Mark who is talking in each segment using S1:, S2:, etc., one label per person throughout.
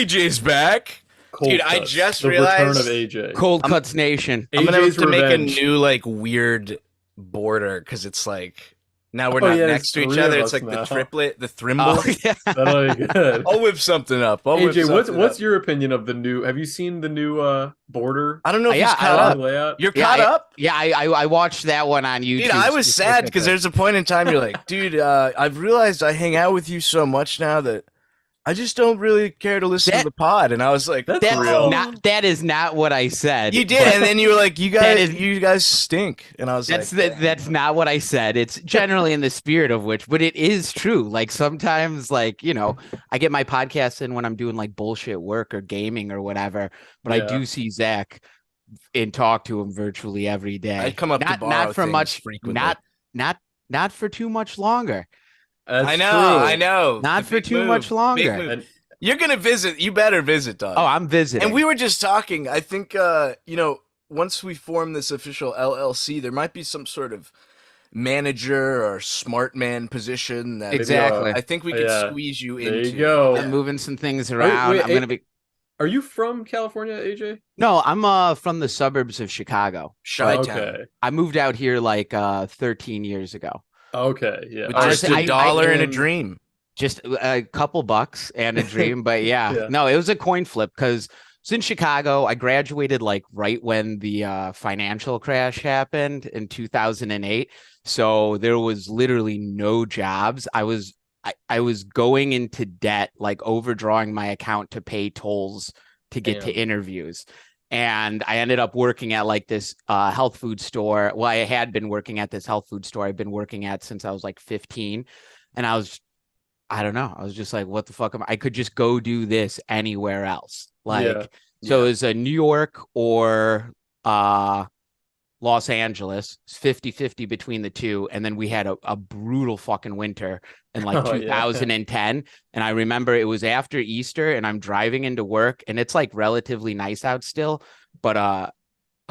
S1: AJ's back.
S2: Cold
S1: Dude,
S2: Cuts,
S1: I just
S2: the
S1: realized
S2: return of AJ.
S3: Cold Cuts Nation.
S1: I'm gonna have
S2: AJ's
S1: to make a
S2: revenge.
S1: new like weird border because it's like now we're
S2: Oh,
S1: not
S2: yeah,
S1: next to
S2: there's
S1: each
S2: three
S1: other.
S2: of
S1: It's
S2: us
S1: like the
S2: now.
S1: triplet, the thrimble.
S3: Oh, yeah.
S2: That'll be good.
S1: I'll whip something up.
S2: AJ, what's your opinion of the new? Have you seen the new border?
S1: I don't know if
S3: Yeah,
S1: he's caught up.
S2: Layout?
S1: You're caught up?
S3: Yeah, I watched that one on YouTube.
S1: Dude, I was sad because there's a point in time you're like, dude, I've realized I hang out with you so much now that I just don't really care to listen to the pod. And I was like,
S2: That's real.
S3: That is not what I said.
S1: You did, and then you were like, you guys stink. And I was
S3: that's
S1: like,
S3: that's not what I said. It's generally in the spirit of which, but it is true. Like sometimes, like, you know, I get my podcasts in when I'm doing like bullshit work or gaming or whatever, but I do see Zach and talk to him virtually every day.
S1: I come up to borrow
S3: not for
S1: things
S3: much
S1: frequently.
S3: not for too much longer.
S1: I know.
S3: Not for too much longer.
S2: And
S1: You're gonna visit. You better visit, dog.
S3: Oh, I'm visiting.
S1: And we were just talking. I think once we form this official LLC, there might be some sort of manager or smart man position that
S3: Exactly.
S1: I think we could squeeze you into.
S2: There you go.
S3: I'm moving some things around.
S2: Wait,
S3: I'm gonna be.
S2: Are you from California, AJ?
S3: No, I'm from the suburbs of Chicago.
S1: Chi-town.
S2: Okay.
S3: I moved out here like 13 years ago.
S2: Okay. Yeah.
S1: With
S3: Honestly,
S1: just
S3: I-
S1: a dollar
S2: I-
S1: and a dream.
S3: Just a couple bucks and a dream, but
S2: Yeah.
S3: no, it was a coin flip because it's in Chicago. I graduated like right when the financial crash happened in 2008. So there was literally no jobs. I was going into debt, like overdrawing my account to pay tolls to get to interviews. And I ended up working at like this health food store. Well, I had been working at this health food store I've been working at since I was like 15. And I don't know. I was just like, what the fuck I could just go do this anywhere else. Like, so it was a New York or Los Angeles, 50-50 between the two. And then we had a brutal fucking winter in like 2010. And I remember it was after Easter and I'm driving into work and it's like relatively nice out still. But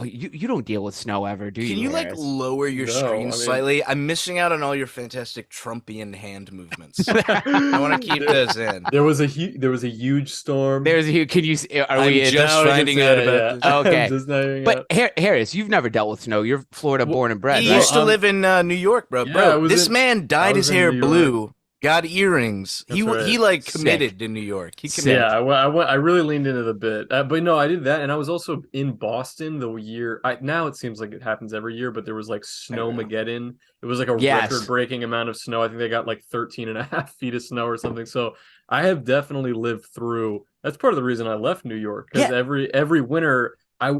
S3: you don't deal with snow ever, do you?
S1: Can you like
S3: Harris?
S1: lower your screen slightly? I'm missing out on all your fantastic Trumpian hand movements. I want to keep those in.
S2: There was a huge storm.
S3: Can you? Are
S1: I'm
S3: we
S1: just finding out about this.
S3: Okay.
S2: Just finding
S3: But
S2: out.
S3: Harris, you've never dealt with snow. You're Florida born and bred,
S1: He
S3: right?
S1: used to live in New York, bro.
S2: Yeah, I was
S1: This
S2: in-
S1: man dyed his
S2: in
S1: hair
S2: New York.
S1: blue, got earrings.
S2: That's
S1: He
S2: right.
S1: like
S3: Sick.
S1: committed to New York. He committed.
S2: Yeah, I really leaned into the bit, but no, I did that, and I was also in Boston the year. Now it seems like it happens every year, but there was like Snowmageddon. It was like a record-breaking amount of snow. I think they got like 13 and a half feet of snow or something. So I have definitely lived through. That's part of the reason I left New York, because every winter.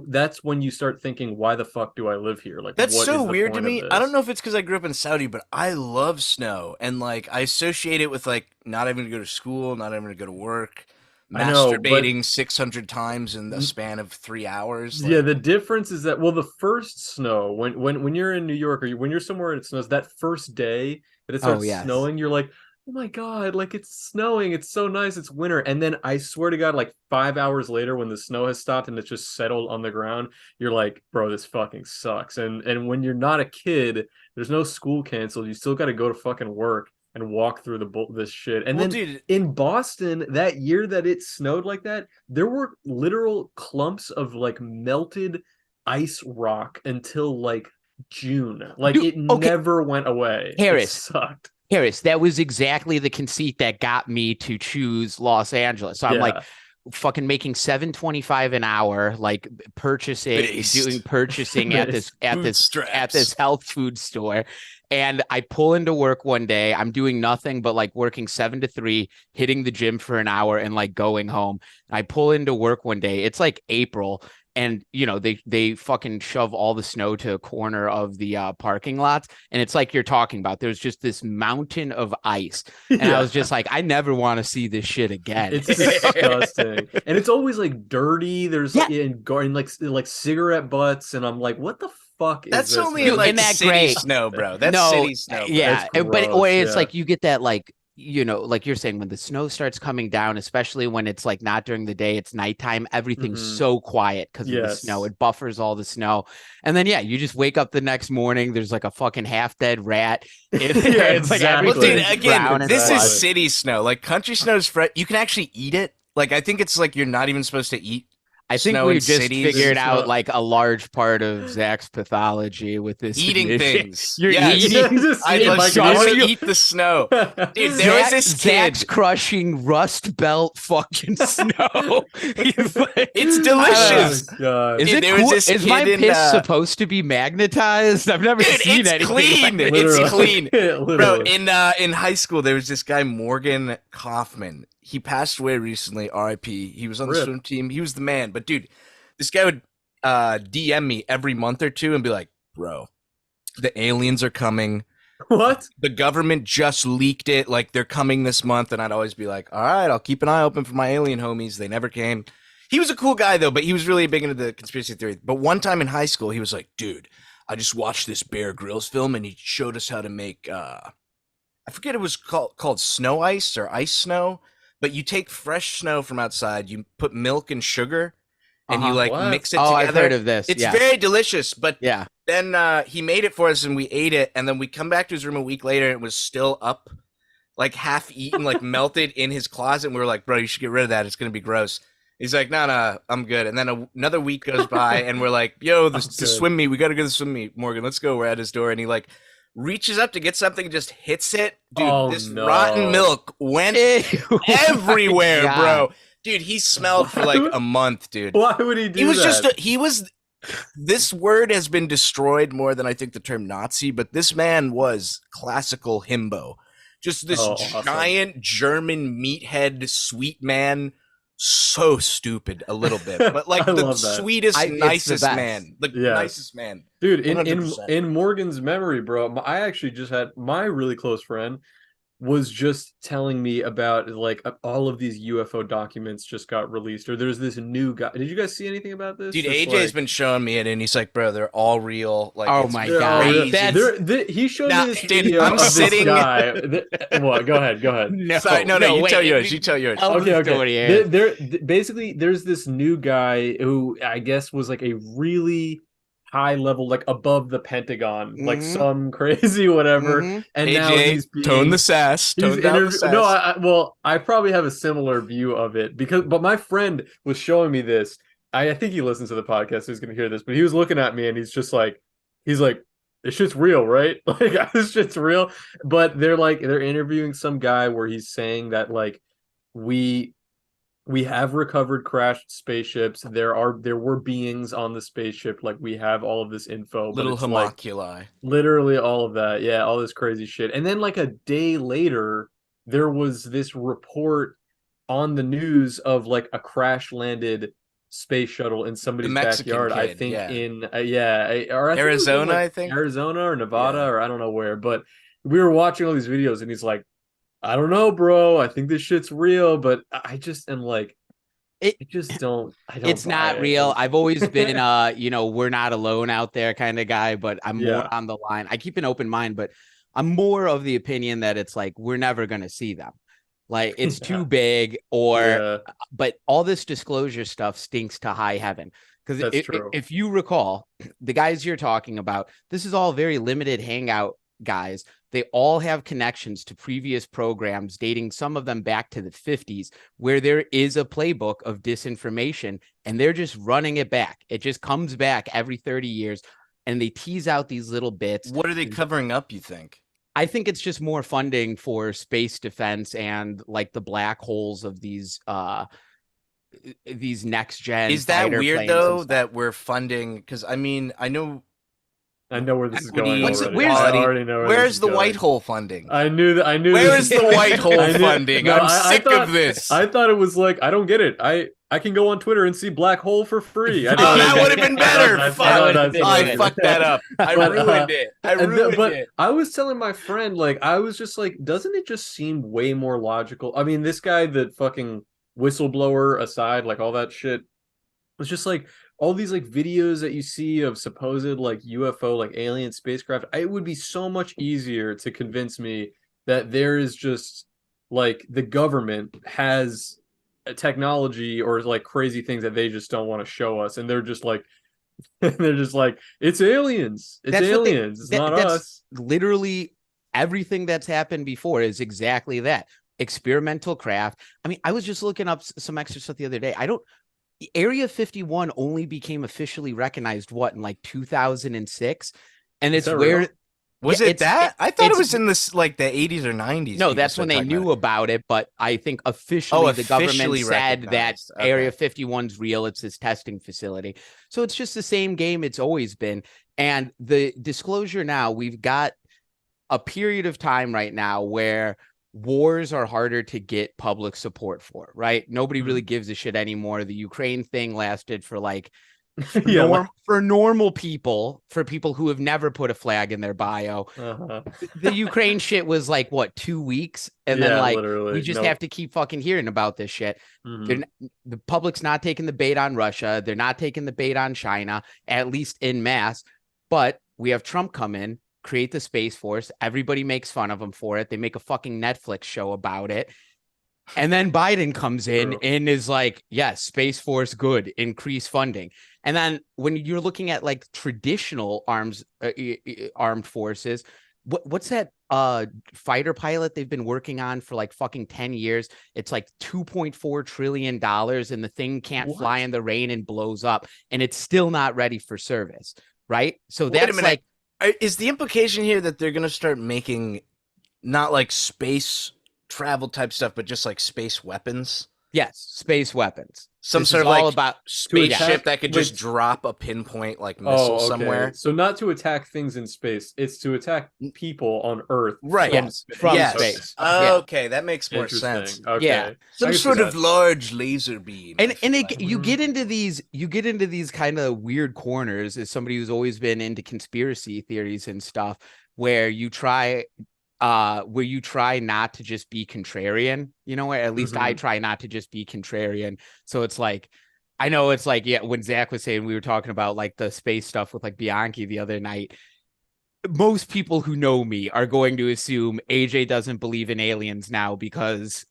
S2: That's when you start thinking, why the fuck do I live here? Like,
S1: That's
S2: what
S1: so
S2: is the
S1: weird to
S2: point of
S1: me.
S2: this?
S1: I don't know if it's because I grew up in Saudi, but I love snow, and like I associate it with like not having to go to school, not having to go to work,
S2: I know,
S1: masturbating 600 times in the span of 3 hours. Like,
S2: Yeah, the difference is that the first snow when you're in New York or when you're somewhere and it snows, that first day that it starts snowing, you're like, oh my God, like it's snowing, it's so nice, it's winter. And then I swear to God, like 5 hours later when the snow has stopped and it's just settled on the ground, you're like, bro, this fucking sucks. And when you're not a kid, there's no school canceled, you still got to go to fucking work and walk through this shit. And then
S1: dude,
S2: in Boston, that year that it snowed like that, there were literal clumps of like melted ice rock until like June. Like it never went away.
S3: Harris,
S2: it sucked.
S3: Harris, that was exactly the conceit that got me to choose Los Angeles. So I'm like fucking making $7.25 an hour, like purchasing at this health food store. And I pull into work one day. I'm doing nothing but like working 7 to 3, hitting the gym for an hour and like going home. I pull into work one day. It's like April. And, you know, they fucking shove all the snow to a corner of the parking lots. And it's like you're talking about. There's just this mountain of ice. And I was just like, I never want to see this shit again.
S2: It's disgusting. And it's always like dirty. There's like cigarette butts. And I'm like, what the fuck is
S1: that's
S2: this?
S1: only in like city snow, bro. That's city snow. Bro.
S3: Yeah. But it's like you get that like, you know, like you're saying, when the snow starts coming down, especially when it's like not during the day, it's nighttime, everything's so quiet because of the snow. It buffers all the snow. And then, you just wake up the next morning. There's like a fucking half dead rat. It's like
S1: well, dude, again, this
S3: black.
S1: is city snow. Like country snow is fresh. You can actually eat it. Like, I think it's like you're not even supposed to eat
S3: I think
S1: snow
S3: we
S1: in
S3: just
S1: cities.
S3: figured out like a large part of Zach's pathology with this
S1: Eating
S3: admission.
S1: things.
S3: You're
S1: Yes.
S3: eating.
S1: I want to eat the snow. Dude, there was this kid.
S3: Zach's crushing Rust Belt fucking snow.
S1: It's delicious.
S2: Oh, God.
S3: Is
S1: Dude,
S3: it
S1: there
S3: cool?
S1: was this
S3: Is my
S1: kid in,
S3: piss supposed to be magnetized? I've never
S1: Dude,
S3: seen
S1: it's
S3: anything.
S1: clean.
S3: Like
S1: It's clean. Bro,
S2: Literally.
S1: in high school, there was this guy, Morgan Kaufman. He passed away recently, RIP. He was on the
S2: Rip.
S1: swim team. He was the man. But, dude, this guy would DM me every month or two and be like, bro, the aliens are coming.
S2: What?
S1: The government just leaked it. Like, they're coming this month. And I'd always be like, all right, I'll keep an eye open for my alien homies. They never came. He was a cool guy, though, but he was really big into the conspiracy theory. But one time in high school, he was like, dude, I just watched this Bear Grylls film, and he showed us how to make, I forget it was called snow ice or ice snow, but you take fresh snow from outside, you put milk and sugar, and you like
S2: What?
S1: mix it
S3: oh,
S1: together.
S3: I've heard of this.
S1: It's
S3: yeah.
S1: very delicious, but
S3: Yeah.
S1: then he made it for us and we ate it, and then we come back to his room a week later and it was still up, like half eaten, like melted in his closet, and we were like, bro, you should get rid of that, it's gonna be gross. He's like, no, I'm good. And then another week goes by and we're like, yo, the swim meet, we gotta go to the swim meet, Morgan, let's go. We're at his door and he like reaches up to get something and just hits it. Dude, this rotten milk went everywhere,
S3: God.
S1: bro. Dude, he smelled for like a month, dude.
S2: Why would he do that?
S1: This word has been destroyed more than I think the term Nazi, but this man was classical himbo. Just this giant German meathead sweet man. So stupid a little bit, but like the sweetest, nicest man. The nicest man.
S2: Dude, in Morgan's memory, bro, I actually just had my really close friend was just telling me about like all of these UFO documents just got released, or there's this new guy. Did you guys see anything about this?
S1: Dude, AJ's been showing me it, and he's like, "Bro, they're all real." Like,
S3: oh my god,
S2: he showed me this video
S1: I'm
S2: of
S1: sitting.
S2: This guy. What? Go ahead.
S3: No,
S1: sorry, no. You tell yours. You tell yours.
S2: Okay. Basically, there's this new guy who I guess was like a really high level, like above the Pentagon, like some crazy whatever. And
S1: AJ,
S2: now he's
S1: tone the sass. Tone down the sass.
S2: No, I probably have a similar view of it but my friend was showing me this. I think he listens to the podcast, so he's gonna hear this, but he was looking at me and he's like, this shit's real, right? Like, this shit's real. But they're interviewing some guy where he's saying that like we have recovered crashed spaceships. There were beings on the spaceship. Like, we have all of this info.
S1: Little homunculi.
S2: Like, literally all of that. Yeah, all this crazy shit. And then like a day later, there was this report on the news of like a crash landed space shuttle in somebody's backyard. Kid, I think in
S1: Arizona, I think
S2: Arizona or Nevada or I don't know where. But we were watching all these videos and he's like, I don't know, bro. I think this shit's real, but I just am like, it's
S3: not real. I've always been, we're not alone out there kind of guy, but I'm more on the line. I keep an open mind, but I'm more of the opinion that it's like, we're never going to see them. Like, it's too big but all this disclosure stuff stinks to high heaven. Because if you recall, the guys you're talking about, this is all very limited hangout guys. They all have connections to previous programs dating some of them back to the 50s, where there is a playbook of disinformation and they're just running it back. It just comes back every 30 years and they tease out these little bits.
S1: What are they covering up, you think?
S3: I think it's just more funding for space defense and like the black holes of these next gen.
S1: Is that weird though that we're funding? Because I mean, I know
S2: where this is going.
S1: Where's the white hole funding?
S2: I knew that.
S1: Where is the white hole funding? No, I'm sick of this.
S2: I thought it was like, I don't get it. I can go on Twitter and see black hole for free.
S1: That would have been better. I fucked that up. I ruined it.
S2: But I was telling my friend, like, I was just like, doesn't it just seem way more logical? I mean, this guy, the fucking whistleblower aside, like all that shit, it's just like, all these like videos that you see of supposed like UFO, like alien spacecraft, it would be so much easier to convince me that there is just like the government has a technology or like crazy things that they just don't want to show us. And they're just like, it's aliens. It's aliens. It's not us.
S3: Literally everything that's happened before is exactly that. experimental craft. I mean, I was just looking up some extra stuff the other day. Area 51 only became officially recognized in like 2006, and it's where
S2: real?
S1: Was it that? I thought it was in this like the 80s or 90s.
S3: No, that's when they knew about it, but I think officially the government said that Area 51's real. It's this testing facility. So it's just the same game it's always been. And the disclosure now, we've got a period of time right now where wars are harder to get public support for, right? Nobody really gives a shit anymore. The Ukraine thing lasted for like for normal people, for people who have never put a flag in their bio. The Ukraine shit was like 2 weeks, and then like we just have to keep fucking hearing about this shit. The public's not taking the bait on Russia. They're not taking the bait on China, at least in mass. But we have Trump come in, create the Space Force. Everybody makes fun of him for it. They make a fucking Netflix show about it. And then Biden comes in and is like, yes, Space Force, good, increase funding. And then when you're looking at like traditional armed forces, what's that fighter pilot they've been working on for like fucking 10 years? It's like $2.4 trillion, and the thing can't fly in the rain and blows up, and it's still not ready for service, right? So that's like,
S1: is the implication here that they're going to start making not like space travel type stuff, but just like space weapons?
S3: Yes, space weapons.
S1: Some sort of all like about spaceship that could just drop a pinpoint like missile somewhere.
S2: So not to attack things in space, it's to attack people on Earth.
S1: Right.
S3: From space.
S1: Okay, that makes more sense.
S2: Okay.
S3: Yeah.
S1: Some sort of large laser beam.
S3: And you get into these kind of weird corners as somebody who's always been into conspiracy theories and stuff, where you try not to just be contrarian, at least I try not to just be contrarian. So it's like, I know it's like, when Zach was saying, we were talking about like the space stuff with like Bianchi the other night, most people who know me are going to assume AJ doesn't believe in aliens now because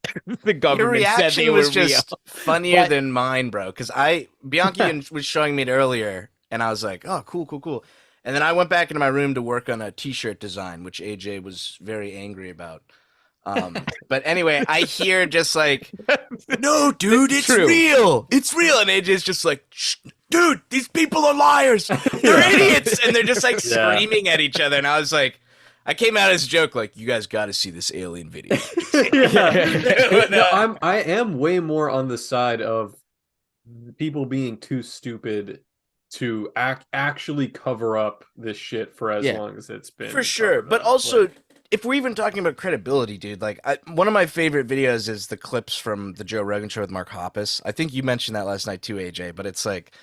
S3: the government said they were
S1: just real. Funnier than mine, bro. Because Bianchi was showing me it earlier, and I was like, oh, cool. And then I went back into my room to work on a t-shirt design, which AJ was very angry about. But anyway, I hear just like, no, dude, it's real. It's real. And AJ's just like, shh, dude, these people are liars. They're idiots. And they're just like screaming at each other. And I was like, I came out as a joke, like, you guys got to see this alien video.
S2: I am way more on the side of people being too stupid to actually cover up this shit for as long as it's been.
S1: For sure. But also, if we're even talking about credibility, dude, like one of my favorite videos is the clips from the Joe Rogan show with Mark Hoppus. I think you mentioned that last night too, AJ, but it's like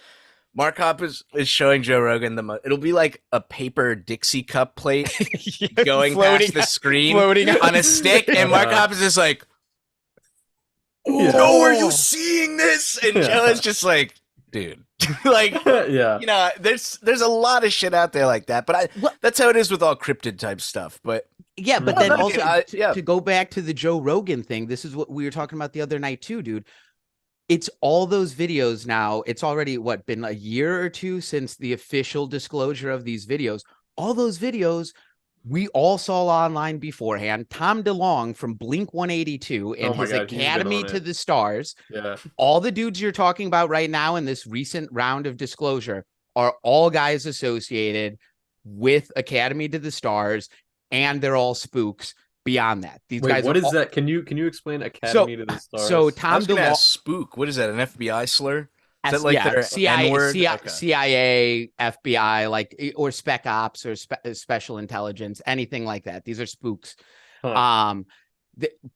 S1: Mark Hoppus is showing Joe Rogan it'll be like a paper Dixie cup plate going past the screen on a stick, and Mark Hoppus is like, oh, are you seeing this? And Joe is just like, dude. Like, there's a lot of shit out there like that, but that's how it is with all cryptid type stuff. But
S3: but then also to go back to the Joe Rogan thing, this is what we were talking about the other night too, dude. It's all those videos now. It's already been a year or two since the official disclosure of these videos. All those videos we all saw online beforehand. Tom DeLonge from Blink 182 and his Academy to the Stars.
S2: Yeah.
S3: All the dudes you're talking about right now in this recent round of disclosure are all guys associated with Academy to the Stars, and they're all spooks beyond that. These guys.
S2: What is that? Can you explain Academy to the Stars?
S3: So Tom DeLonge,
S1: spook. What is that? An FBI slur? Is that like their
S3: CIA, FBI, like, or Spec Ops or Special Intelligence, anything like that. These are spooks.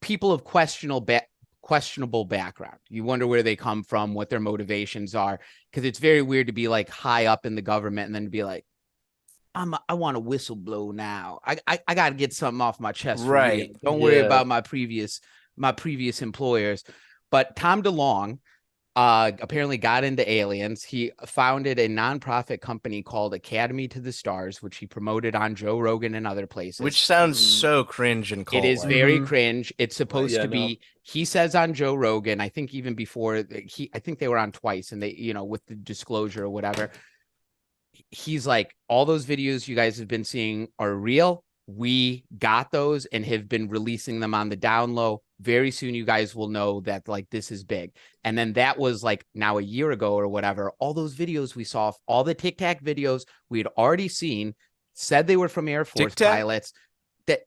S3: People of questionable background. You wonder where they come from, what their motivations are, because it's very weird to be like high up in the government and then to be like, I want to whistleblow now. I got to get something off my chest.
S1: Right.
S3: Don't worry about my previous employers. But Tom DeLonge apparently got into aliens. He founded a nonprofit company called Academy to the Stars, which he promoted on Joe Rogan and other places.
S1: Which sounds so cringe and cold.
S3: It is very cringe. It's supposed to be, he says on Joe Rogan, I think even before I think they were on twice, and they, with the disclosure or whatever, he's like, all those videos you guys have been seeing are real. we got those and have been releasing them on the down low. Very soon you guys will know that like this is big. And then that was like now a year ago or whatever. All those videos we saw, all the Tic Tac videos we had already seen, said they were from Air Force pilots.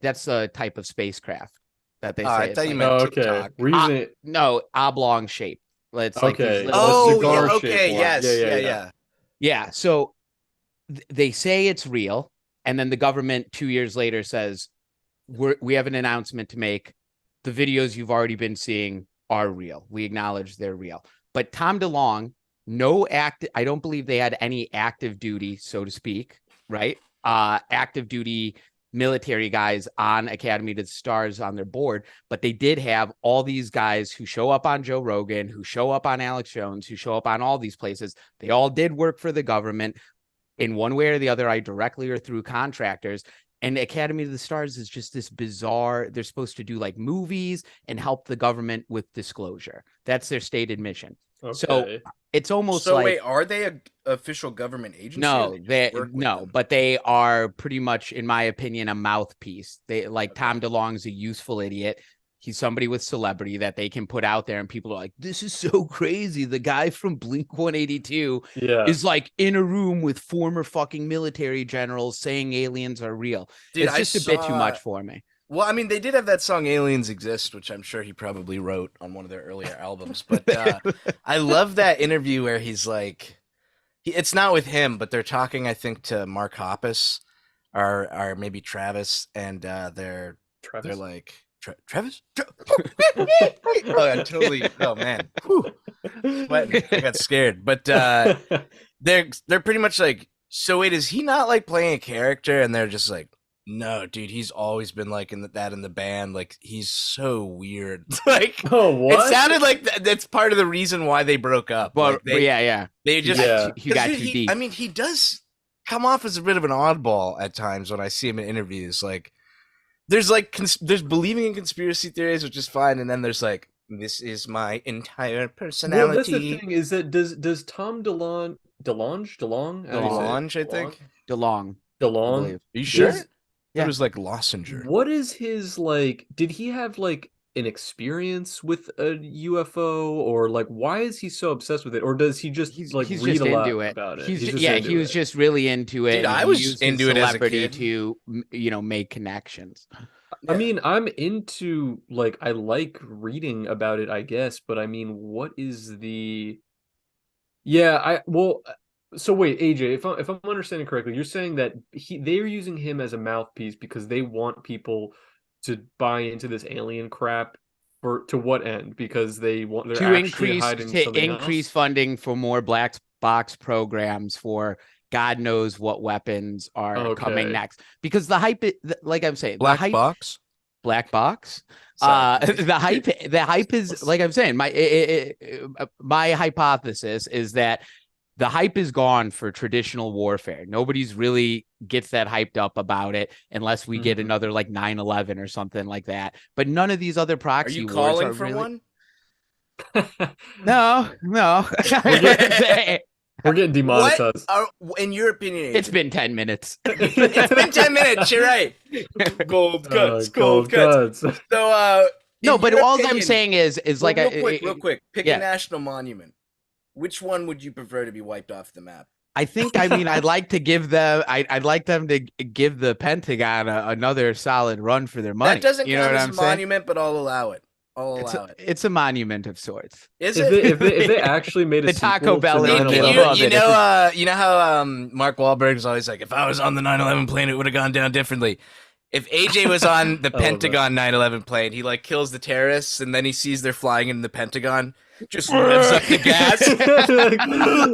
S3: That's a type of spacecraft that they say.
S1: I thought you meant TikTok.
S2: We're using it.
S3: No, oblong shape. It's like
S2: okay.
S1: Okay. Yes.
S3: Yeah. So they say it's real. And then the government 2 years later says, we have an announcement to make. The videos you've already been seeing are real. We acknowledge they're real. But Tom DeLonge, I don't believe they had any active duty, so to speak, right? Active duty military guys on Academy to the Stars on their board, but they did have all these guys who show up on Joe Rogan, who show up on Alex Jones, who show up on all these places. They all did work for the government in one way or the other, either directly or through contractors. And Academy of the Stars is just this bizarre, they're supposed to do like movies and help the government with disclosure. That's their stated mission. Okay. So it's almost like,
S1: wait, are they an official government agency?
S3: No, but they are pretty much, in my opinion, a mouthpiece. They like Tom DeLonge's a useful idiot. He's somebody with celebrity that they can put out there and people are like, this is so crazy. The guy from Blink 182 is like in a room with former fucking military generals saying aliens are real. Dude, it's just a bit too much for me.
S1: Well, I mean, they did have that song Aliens Exist, which I'm sure he probably wrote on one of their earlier albums. But I love that interview where he's like, it's not with him, but they're talking, I think, to Mark Hoppus or maybe Travis. And they're like, Travis? Oh, I totally. Oh man, sweating. I got scared. But they're pretty much like, so wait, is he not like playing a character? And they're just like, no, dude, he's always been like in the band. Like he's so weird. Like,
S2: oh, what?
S1: It sounded like that's part of the reason why they broke up.
S3: Well,
S1: like,
S3: they just he got too deep.
S1: I mean, he does come off as a bit of an oddball at times when I see him in interviews. Like. There's like there's believing in conspiracy theories, which is fine, and then there's like, this is my entire personality.
S2: Well, that's the thing, is that does Tom DeLonge,
S3: I think DeLonge.
S2: Are
S1: you sure? It was like Lossinger.
S2: What is his like? Did he have like an experience with a UFO, or like why is he so obsessed with it, or does he just
S3: he's
S2: read
S3: just
S2: a lot
S3: into it
S2: about it?
S3: He was just really into it.
S1: Dude, I was into it as a kid
S3: to make connections.
S2: I mean, I'm into like, I like reading about it, I guess, but I mean, what is the so wait, AJ, if I'm understanding correctly, you're saying that they're using him as a mouthpiece because they want people to buy into this alien crap to what end? Because they're
S3: to
S2: actually
S3: increase funding for more black box programs for God knows what weapons are coming next. Because the hype, like I'm saying,
S1: black box.
S3: The hype is, like I'm saying, my hypothesis is that the hype is gone for traditional warfare. Nobody's really gets that hyped up about it unless we get another like 9/11 or something like that. But none of these other proxy wars
S1: calling
S3: are
S1: for
S3: really...
S1: one?
S3: No.
S2: We're getting demonetized.
S1: In your opinion,
S3: it's been 10 minutes.
S1: It's been 10 minutes. You're right. Gold cuts. So,
S3: no, but all I'm saying is like
S1: real quick. Pick a national monument. Which one would you prefer to be wiped off the map?
S3: I think, I'd like to give them, I'd like them to give the Pentagon another solid run for their money.
S1: That doesn't count as a monument, but I'll allow it.
S3: It's a monument of sorts.
S1: Is it?
S2: If they actually made
S3: the Taco Bell,
S1: you know how Mark Wahlberg is always like, if I was on the 9/11 plane, it would have gone down differently. If AJ was on the Pentagon 9/11 plane, he like kills the terrorists, and then he sees they're flying in the Pentagon, just revs up the gas.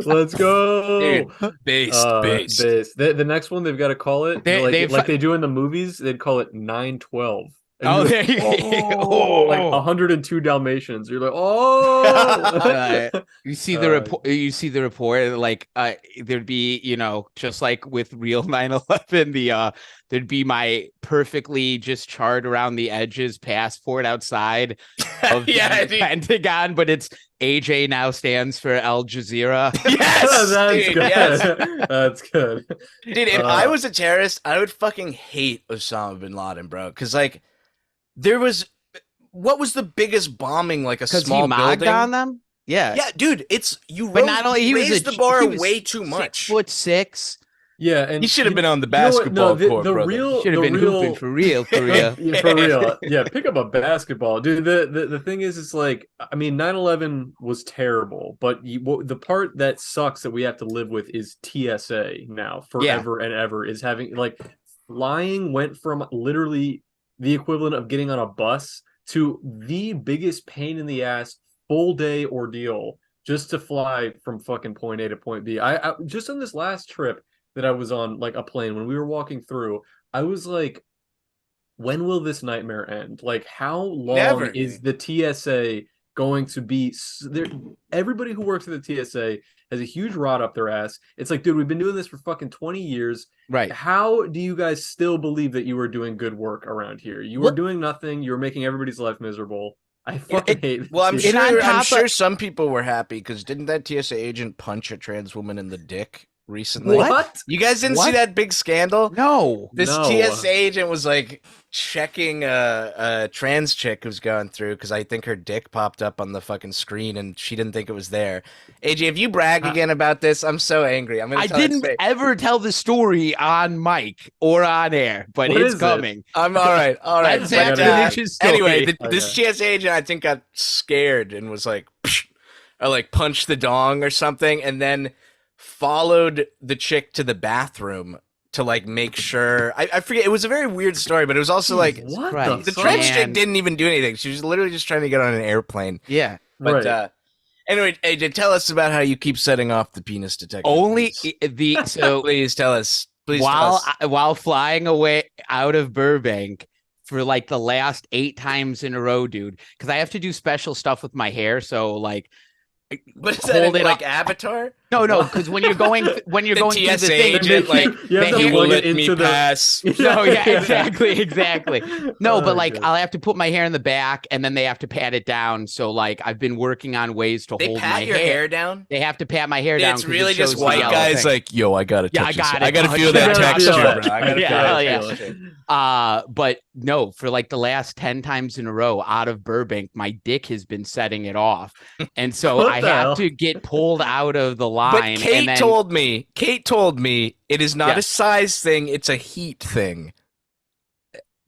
S2: Let's go,
S1: dude. Based.
S2: The next one they've got to call it like they do in the movies. They'd call it 9/12. And
S3: Oh,
S2: you're
S3: there
S2: like,
S3: you
S2: oh, like
S3: oh.
S2: 102 Dalmatians. You're like, oh.
S3: You see the report. You see the report. Like, there'd be, just like with real 9/11, there'd be my perfectly just charred around the edges passport outside of the Pentagon, but it's AJ now stands for Al Jazeera.
S1: Yes,
S2: That's
S1: dude,
S2: good.
S1: yes.
S2: That's good.
S1: Dude, if I was a terrorist, I would fucking hate Osama bin Laden, bro. Because like, what was the biggest bombing? Like a small
S3: he mogged
S1: building
S3: on them. Yeah,
S1: yeah, dude.
S3: But not only he
S1: raised
S3: was
S1: the bar way too much.
S3: 6'6".
S2: Yeah, and
S1: he should have been on the basketball court, brother.
S3: Should have been hooping for real, Korea.
S2: Yeah, for real. Yeah, pick up a basketball, dude. The thing is, it's like, I mean, 9/11 was terrible, but the part that sucks that we have to live with is TSA now forever and ever. Is having like flying went from literally the equivalent of getting on a bus to the biggest pain in the ass full day ordeal just to fly from fucking point A to point B. I just on this last trip that I was on, like a plane, when we were walking through, I was like, when will this nightmare end? Like, how long is the TSA going to be there? Everybody who works at the TSA has a huge rod up their ass. It's like, dude, we've been doing this for fucking 20 years.
S3: Right.
S2: How do you guys still believe that you are doing good work around here? You were doing nothing. You were making everybody's life miserable. I fucking hate.
S1: Well, I'm sure some people were happy because didn't that TSA agent punch a trans woman in the dick recently?
S2: What?
S1: You guys didn't see that big scandal?
S3: No.
S1: This TSA agent was like checking a trans chick who's going through because I think her dick popped up on the fucking screen and she didn't think it was there. AJ, if you brag again about this, I'm so angry. I
S3: didn't ever tell the story on mic or on air, but it's coming.
S1: I'm all right. All right.
S3: Anyway,
S1: this TSA agent I think got scared and was like, or like punched the dong or something, and then followed the chick to the bathroom to like make sure. I forget. It was a very weird story, but it was also like
S2: what
S1: the trans chick didn't even do anything. She was literally just trying to get on an airplane.
S3: Yeah,
S1: but anyway, AJ, tell us about how you keep setting off the penis detector.
S3: So
S1: please tell us.
S3: While flying away out of Burbank for like the last 8 times in a row, dude, because I have to do special stuff with my hair. So like.
S1: But is that like Avatar?
S3: No, because when you're going through the thing,
S1: agent, like
S2: you have to plug it into the
S1: pass.
S3: No, yeah, exactly. No, but like I'll have to put my hair in the back, and then they have to pat it down. So like I've been working on ways to hold my hair
S1: down.
S3: They have to pat my hair down.
S1: It's really just white guys like, yo, I gotta touch this. I gotta feel
S3: that
S1: texture, bro. I gotta
S3: feel it. But no, for like the last 10 times in a row out of Burbank, my dick has been setting it off, and so I have to get pulled out of the line.
S1: But Kate told me it is not a size thing; it's a heat thing.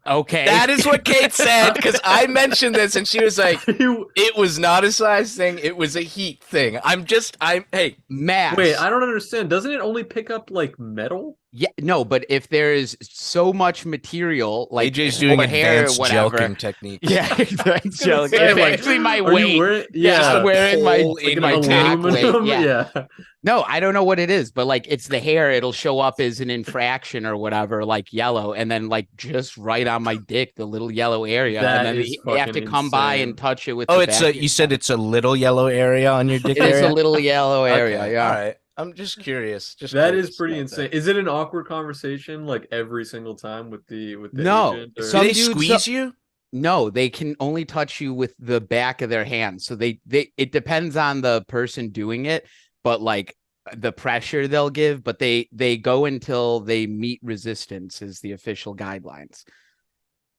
S3: Okay,
S1: that is what Kate said because I mentioned this, and she was like, "It was not a size thing; it was a heat thing." Hey,
S3: Matt.
S2: Wait, I don't understand. Doesn't it only pick up like metal?
S3: Yeah, no, but if there is so much material, like
S1: AJ's doing
S3: advanced
S1: gelking technique.
S3: Yeah, advanced gelking. It's actually my weight. I'm wearing my back weight. Yeah. No, I don't know what it is, but like it's the hair. It'll show up as an infraction or whatever, like yellow, and then like just right on my dick, the little yellow area, and then they have to come by and touch it with.
S1: Oh, you said it's a little yellow area on your dick.
S3: It is a little yellow area.
S1: Okay,
S3: yeah.
S1: All right. I'm just curious.
S2: That is pretty insane. Is it an awkward conversation like every single time with the
S3: no?
S2: agent?
S1: Do they squeeze you?
S3: No, they can only touch you with the back of their hand. So it depends on the person doing it, but like the pressure they'll give, but they go until they meet resistance is the official guidelines.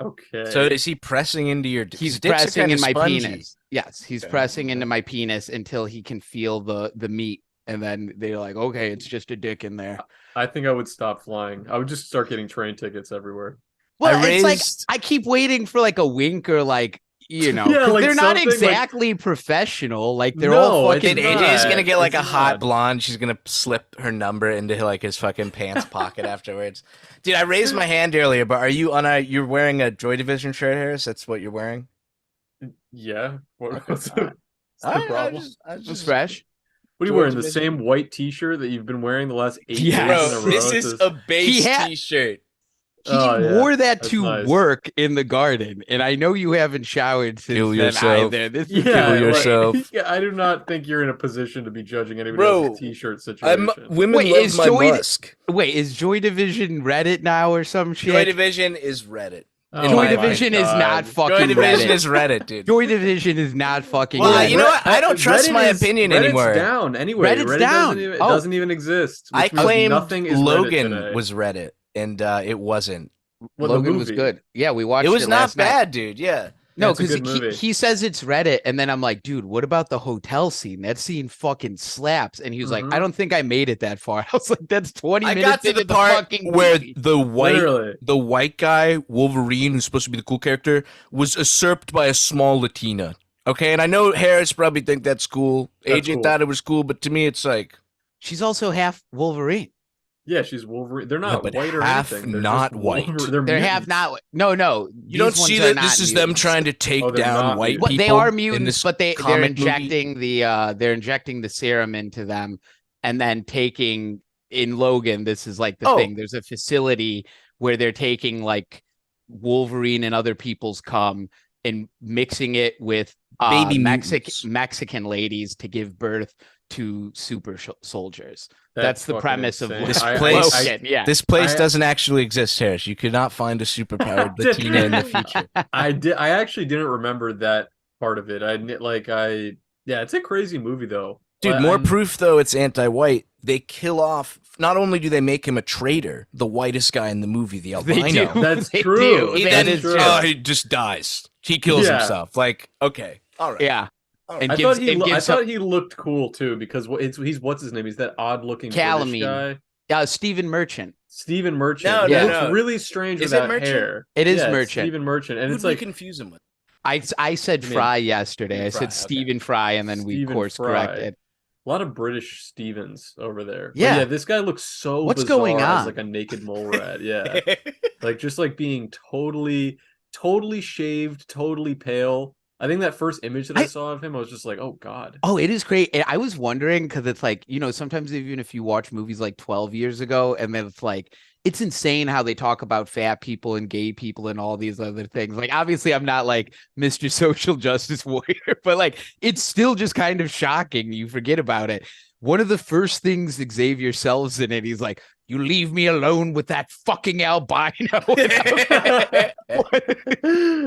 S2: Okay.
S1: So is he pressing into your?
S3: He's pressing in my penis. Yes, he's pressing into my penis until he can feel the meat. And then they're like, okay, it's just a dick in there.
S2: I think I would stop flying. I would just start getting train tickets everywhere.
S3: Well, it's like I keep waiting for like a wink or like, like they're not exactly professional. Like they're all fucking.
S1: AJ's gonna get like a hot blonde. She's gonna slip her number into like his fucking pants pocket afterwards. Dude, I raised my hand earlier, but are you you're wearing a Joy Division shirt, Harris? That's what you're wearing?
S2: Yeah. What's the problem?
S3: It's fresh.
S2: What are you wearing? The same white T-shirt that you've been wearing the last 8 days in a row?
S1: This is a base T-shirt.
S3: He wore that to
S2: nice.
S3: work in the garden, and I know you haven't showered since
S1: Kill
S3: then
S1: yourself.
S3: either. This
S1: Kill yourself.
S2: I do not think you're in a position to be judging anybody else's t-shirt situation.
S1: Women love my musk.
S3: Wait, is Joy Division Reddit now or some shit?
S1: Joy Division is Reddit.
S3: Joy Division is not fucking
S1: Joy Division
S3: Reddit.
S1: is Reddit, dude.
S3: Joy Division is not fucking
S1: Well,
S3: Reddit.
S1: you know what? I don't trust my opinion anymore.
S2: Reddit's down anyway.
S3: Reddit's down.
S2: It doesn't even exist.
S1: I claimed
S2: nothing is
S1: Logan was Reddit, and it wasn't.
S3: Logan was good. Yeah, we watched it.
S1: It was not bad,
S3: night.
S1: dude. Yeah.
S3: No, because he says it's Reddit, and then I'm like, dude, what about the hotel scene? That scene fucking slaps. And he was like, I don't think I made it that far. I was like, that's 20 minutes.
S1: I got to the part where the white guy, Wolverine, who's supposed to be the cool character, was usurped by a small Latina. Okay, and I know Harris probably think that's cool. Agent thought it was cool, but to me, it's like
S3: she's also half Wolverine.
S2: Yeah, she's Wolverine. They're not white or
S1: half
S2: anything. They're
S1: not white.
S3: They're half not. No.
S1: You don't see that this is them trying to take down white people.
S3: They are mutants, but they're injecting
S1: movie.
S3: the serum into them, and then taking in Logan. This is like the thing. There's a facility where they're taking like Wolverine and other people's cum and mixing it with
S1: baby
S3: Mexican ladies to give birth to super soldiers. That's the premise
S2: insane.
S3: of
S1: this place. This place doesn't actually exist, Harris. You could not find a superpowered Latina in the future.
S2: I actually didn't remember that part of it. It's a crazy movie though.
S1: Dude, more proof though it's anti-white. They kill off. Not only do they make him a traitor, the whitest guy in the the albino.
S2: That's true.
S1: He just dies. He kills himself. Like, okay, all right.
S3: Yeah.
S2: And I thought he looked cool too because he's what's his name? He's that odd looking British guy.
S3: Yeah, Stephen Merchant.
S2: Stephen Merchant. He looks really strange with that hair.
S3: It is Merchant.
S2: Stephen Merchant, and it's
S1: like confuse him with.
S3: I said Fry yesterday. I said Stephen Fry, and then we course corrected.
S2: A lot of British Stevens over there.
S3: Yeah,
S2: yeah. This guy looks so.
S3: What's
S2: bizarre
S3: going on?
S2: As like a naked mole rat. Yeah, just like being totally shaved, totally pale. I think that first image that I saw of him, I was just like, oh, God.
S3: Oh, it is great. I was wondering because it's like, sometimes even if you watch movies like 12 years ago and then it's like, it's insane how they talk about fat people and gay people and all these other things. Like, obviously, I'm not like Mr. Social Justice Warrior, but like, it's still just kind of shocking. You forget about it. One of the first things Xavier sells in it, he's like, you leave me alone with that fucking albino.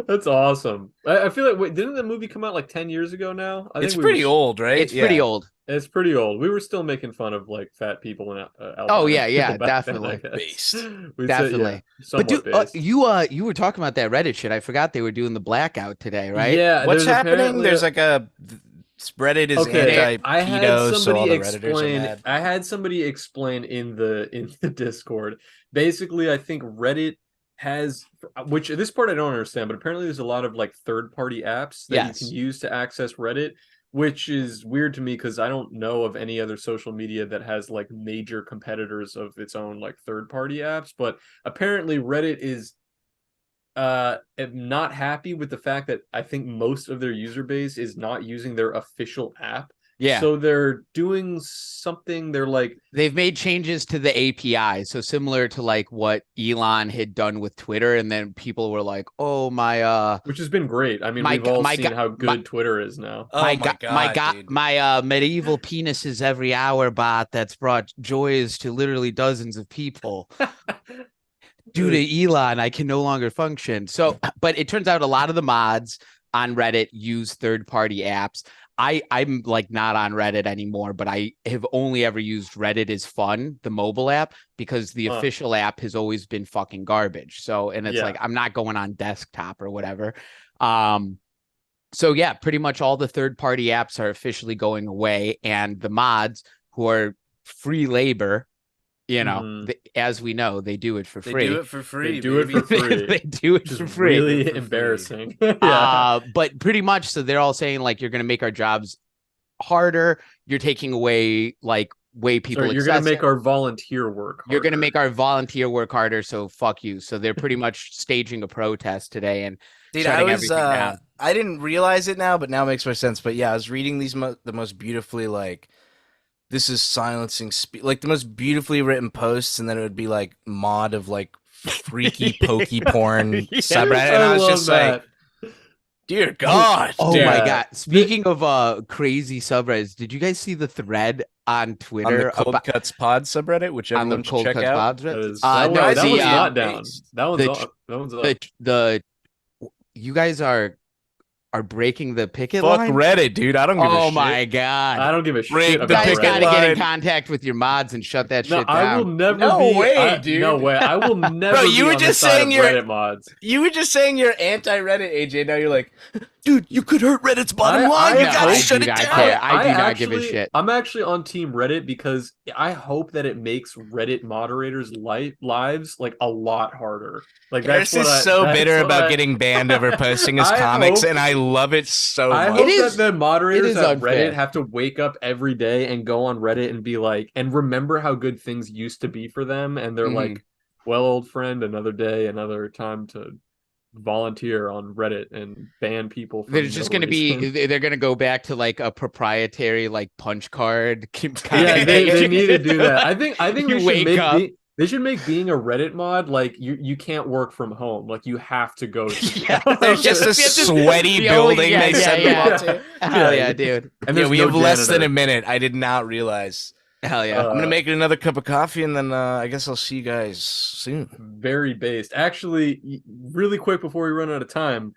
S2: That's awesome. I feel like, didn't the movie come out like 10 years ago now?
S1: It's pretty old, right?
S3: It's pretty old.
S2: It's pretty old. We were still making fun of like fat people and albino.
S3: Oh yeah, definitely.
S1: Based.
S3: Definitely.
S2: But
S3: dude, you were talking about that Reddit shit. I forgot they were doing the blackout today, right?
S2: Yeah.
S1: What's happening? There's like a Reddit is anti-pedo, so all the Redditors are mad.
S2: I had somebody explain in the Discord. Basically, I think Reddit has, which this part I don't understand, but apparently there's a lot of like third-party apps that you can use to access Reddit, which is weird to me because I don't know of any other social media that has like major competitors of its own like third-party apps. But apparently Reddit is not happy with the fact that I think most of their user base is not using their official app.
S3: Yeah.
S2: So they're doing something.
S3: They've made changes to the API. So similar to like what Elon had done with Twitter. And then people were like, oh,
S2: which has been great. I mean, we've all seen how good Twitter is now.
S3: My medieval penis is every hour bot that's brought joys to literally dozens of people. Due to Elon, I can no longer function. So, but it turns out a lot of the mods on Reddit use third-party apps. I'm like not on Reddit anymore, but I have only ever used Reddit is Fun, the mobile app, because the official app has always been fucking garbage. So, and it's like, I'm not going on desktop or whatever. So yeah, pretty much all the third-party apps are officially going away, and the mods who are free labor, as we know, they do it for free.
S1: They do it for free.
S2: They do it for free.
S3: They do it for free.
S2: Really embarrassing.
S3: But pretty much, so they're all saying like, you're going to make our jobs harder. You're taking away like way people.
S2: You're going to make our volunteer work harder.
S3: You're going to make our volunteer work harder. So fuck you. So they're pretty much staging a protest today and shutting everything down.
S1: I didn't realize it now, but now it makes more sense. But yeah, I was reading these the most beautifully like, this is silencing like the most beautifully written posts, and then it would be like mod of like freaky pokey porn
S3: Yeah.
S1: subreddit, and I was just like, dear God.
S3: Oh
S1: dude.
S3: my God. Speaking of crazy subreddits, did you guys see the thread on Twitter
S1: On the Cold
S3: about
S1: Cuts Pod subreddit, which
S3: on the
S1: everyone should
S3: Cold
S1: check
S3: Cuts
S1: out?
S3: pods?
S2: That is,
S3: No,
S2: that
S3: the,
S2: was not down.
S1: based.
S2: That one's
S3: the,
S2: up. That one's up.
S3: the you guys are breaking the picket
S1: Fuck
S3: line.
S1: Reddit, dude. I don't give a shit.
S3: Oh my God.
S2: I don't give a
S1: Break
S2: shit
S1: the
S3: You guys
S2: about
S1: picket
S3: got to
S2: Reddit.
S3: get in
S1: line.
S3: contact with your mods and shut that
S2: No,
S3: shit
S2: I will
S3: down.
S2: never
S1: No
S2: be.
S1: way, dude.
S2: No way. I will never
S1: Bro, you
S2: be
S1: were
S2: on the
S1: just
S2: side
S1: saying
S2: of
S1: you're-
S2: Reddit mods.
S1: You were just saying you're anti-Reddit, AJ. Now you're like, dude, you could hurt Reddit's bottom line. You gotta shut it down.
S3: I do not give a shit.
S2: I'm actually on Team Reddit because I hope that it makes Reddit moderators' lives like a lot harder. Like
S1: Harris is so bitter about getting banned over posting his comics, and I love it so much.
S2: I hope that the moderators at
S3: unfair.
S2: Reddit have to wake up every day and go on Reddit and be like, and remember how good things used to be for them, and they're like, well, old friend, another day, another time to volunteer on Reddit and ban people.
S3: There's just going to be, they're going to go back to like a proprietary like punch card.
S2: Yeah, they need to do that. I think
S3: they
S2: should make being a Reddit mod like you can't work from home. Like you have to go to
S1: There's just a sweaty building they send them all to.
S3: Hell yeah, dude.
S2: And
S1: we
S2: no
S1: have less than
S2: janitor.
S1: a minute. I did not realize.
S3: Hell yeah.
S1: I'm gonna make another cup of coffee, and then I guess I'll see you guys soon.
S2: Very based. Actually, really quick before we run out of time,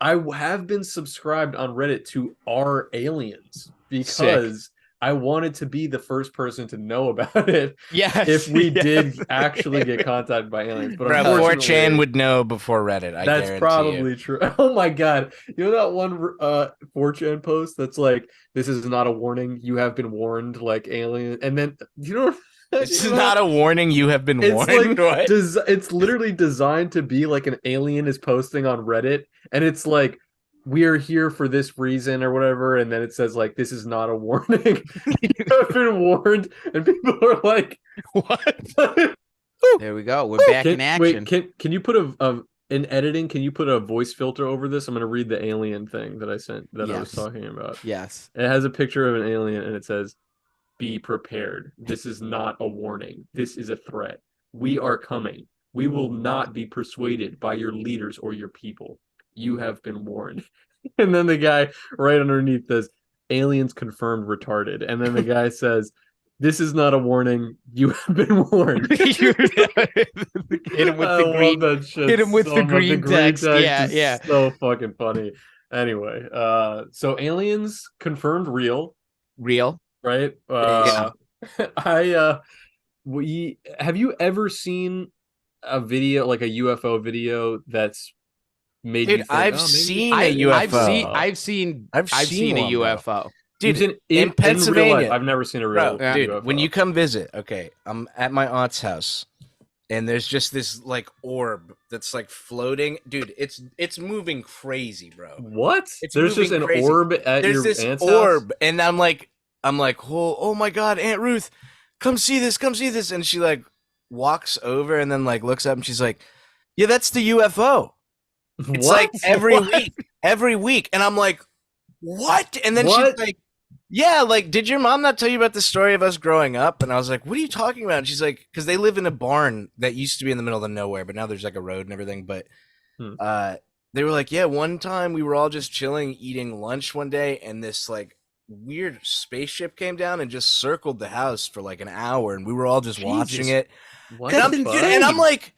S2: I have been subscribed on Reddit to Our Aliens because I wanted to be the first person to know about it.
S3: Yes.
S2: If we did actually get contacted by aliens, but
S1: 4chan would know before Reddit.
S2: That's probably true. Oh my God. You know that one 4chan post that's like, this is not a warning, you have been warned, like alien, and then
S1: this is not a warning, you have been warned.
S2: Like, it's literally designed to be like an alien is posting on Reddit, and it's like, we're here for this reason or whatever, and then it says like, this is not a warning. You have been warned, and people are like,
S3: what? There we go. We're back in action.
S2: Wait, can you put in editing, can you put a voice filter over this? I'm gonna read the alien thing that I sent that I was talking about.
S3: Yes.
S2: It has a picture of an alien and it says, be prepared. This is not a warning. This is a threat. We are coming. We will not be persuaded by your leaders or your people. You have been warned. And then the guy right underneath says, aliens confirmed retarded. And then the guy says, this is not a warning. You have been warned.
S3: Hit him with the green. Hit him with the green text. Yeah.
S2: So fucking funny. Anyway, so aliens confirmed real. Right? Have you ever seen a video, like a UFO video that's made you think,
S1: I've seen a UFO.
S3: I've seen a UFO.
S1: Dude, in Pennsylvania.
S2: In real life, I've never seen a real UFO.
S1: When you come visit, okay, I'm at my aunt's house, and there's just this like orb that's like floating. Dude, it's moving crazy, bro.
S2: What? There's just an orb at your aunt's house?
S1: And I'm like, oh my God, Aunt Ruth, come see this. And she like walks over and then like looks up and she's like, yeah, that's the UFO. It's like every week. And I'm like, what? And then she's like, yeah, like, did your mom not tell you about the story of us growing up? And I was like, what are you talking about? And she's like, because they live in a barn that used to be in the middle of nowhere, but now there's like a road and everything. But they were like, yeah, one time we were all just chilling, eating lunch one day, and this like weird spaceship came down and just circled the house for like an hour, and we were all just watching it. And I'm like,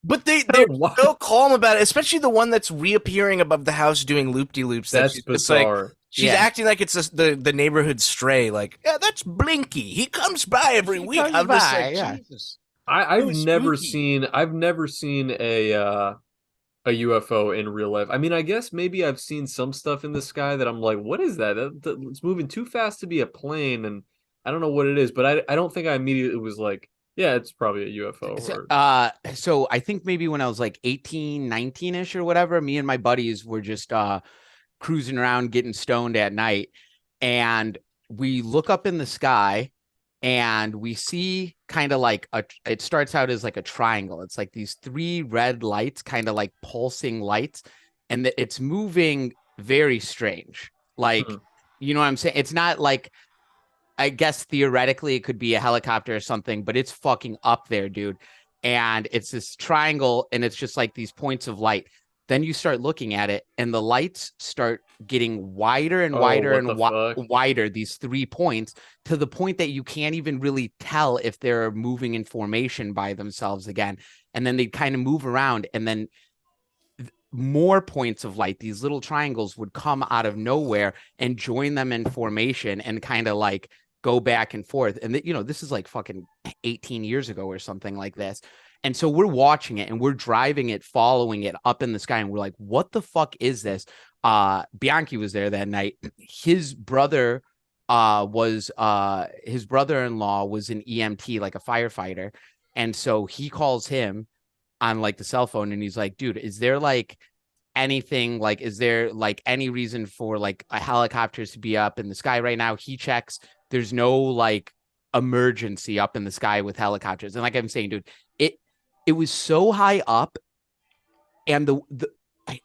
S1: but they're so calm about it, especially the one that's reappearing above the house doing loop-de-loops.
S2: That's bizarre.
S1: Like, she's acting like it's the neighborhood stray. Like, yeah, that's Blinky. He comes by every week. I'm just like, Jesus.
S2: I've never seen a UFO in real life. I mean, I guess maybe I've seen some stuff in the sky that I'm like, what is that? It's moving too fast to be a plane, and I don't know what it is. But I don't think I immediately was like, yeah, it's probably a UFO.
S3: So I think maybe when I was like 18, 19-ish or whatever, me and my buddies were just cruising around getting stoned at night, and we look up in the sky and we see kind of like it starts out as like a triangle. It's like these three red lights, kind of like pulsing lights, and it's moving very strange. Like, you know what I'm saying? It's not like, I guess theoretically it could be a helicopter or something, but it's fucking up there, dude. and it's this triangle, and it's just like these points of light. Then you start looking at it, and the lights start getting wider and wider and wider, these 3 points, to the point that you can't even really tell if they're moving in formation by themselves again. And then they kind of move around, and then more points of light, these little triangles, would come out of nowhere and join them in formation and kind of like go back and forth. And this is like fucking 18 years ago or something like this. And so we're watching it and we're driving it, following it up in the sky. And we're like, what the fuck is this? Bianchi was there that night. His brother his brother-in-law was an EMT, like a firefighter. And so he calls him on like the cell phone, and he's like, dude, is there like anything, like, is there like any reason for like a helicopters to be up in the sky right now? He checks. There's no like emergency up in the sky with helicopters. And like I'm saying, dude, it was so high up, and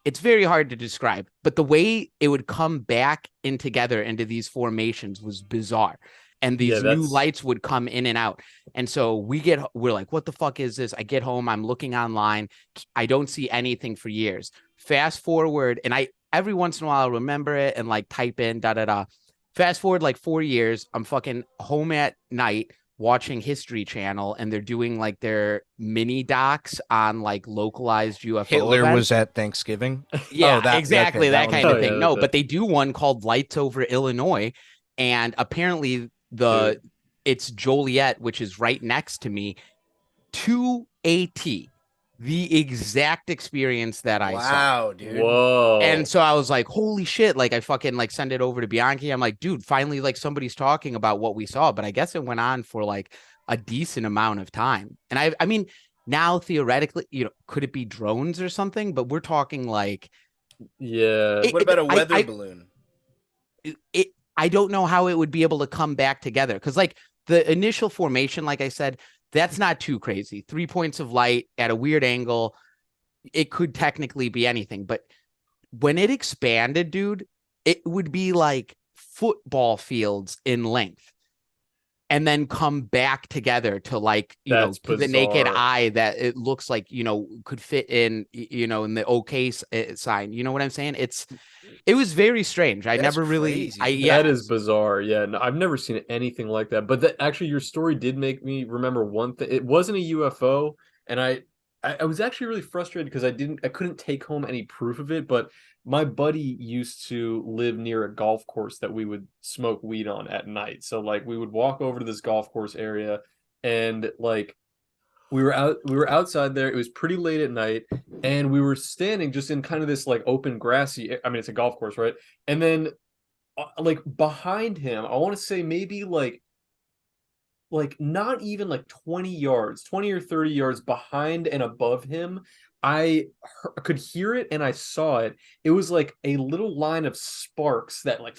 S3: it's very hard to describe, but the way it would come back in together into these formations was bizarre. And these new lights would come in and out. And so we're like, what the fuck is this? I get home, I'm looking online. I don't see anything for years. Fast forward, and I every once in a while I'll remember it and like type in da. Fast forward like 4 years, I'm fucking home at night watching History Channel, and they're doing like their mini docs on like localized UFO
S1: Hitler
S3: events.
S1: was at Thanksgiving.
S3: Yeah, exactly. That kind of thing. No, but they do one called Lights Over Illinois, and apparently it's Joliet, which is right next to me, to a T, the exact experience that I saw.
S1: Wow, dude.
S2: Whoa.
S3: And so I was like, holy shit. Like, I fucking like send it over to Bianchi. I'm like, dude, finally, like somebody's talking about what we saw. But I guess it went on for like a decent amount of time. And I mean, now theoretically, could it be drones or something? But we're talking like,
S1: what about a weather balloon?
S3: I don't know how it would be able to come back together. Cause like the initial formation, like I said, that's not too crazy. 3 points of light at a weird angle. It could technically be anything, but when it expanded, dude, it would be like football fields in length, and then come back together to like, to the naked eye, that it looks like, could fit in, in the OK sign. You know what I'm saying? It was very strange. I never really,
S2: that is bizarre. Yeah. No, I've never seen anything like that, but actually your story did make me remember one thing. It wasn't a UFO. And I was actually really frustrated because I couldn't take home any proof of it, but my buddy used to live near a golf course that we would smoke weed on at night. So like we would walk over to this golf course area, and like we were outside there. It was pretty late at night, and we were standing just in kind of this like open grassy, I mean, it's a golf course, right? And then like behind him, I want to say maybe like not even like 20 or 30 yards behind and above him, I could hear it and I saw it. It was like a little line of sparks that like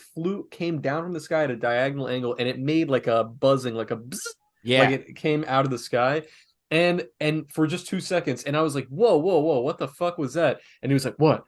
S2: came down from the sky at a diagonal angle, and it made like a buzzing, like a bzz, like it came out of the sky. And for just 2 seconds, and I was like, whoa, what the fuck was that? And he was like, what?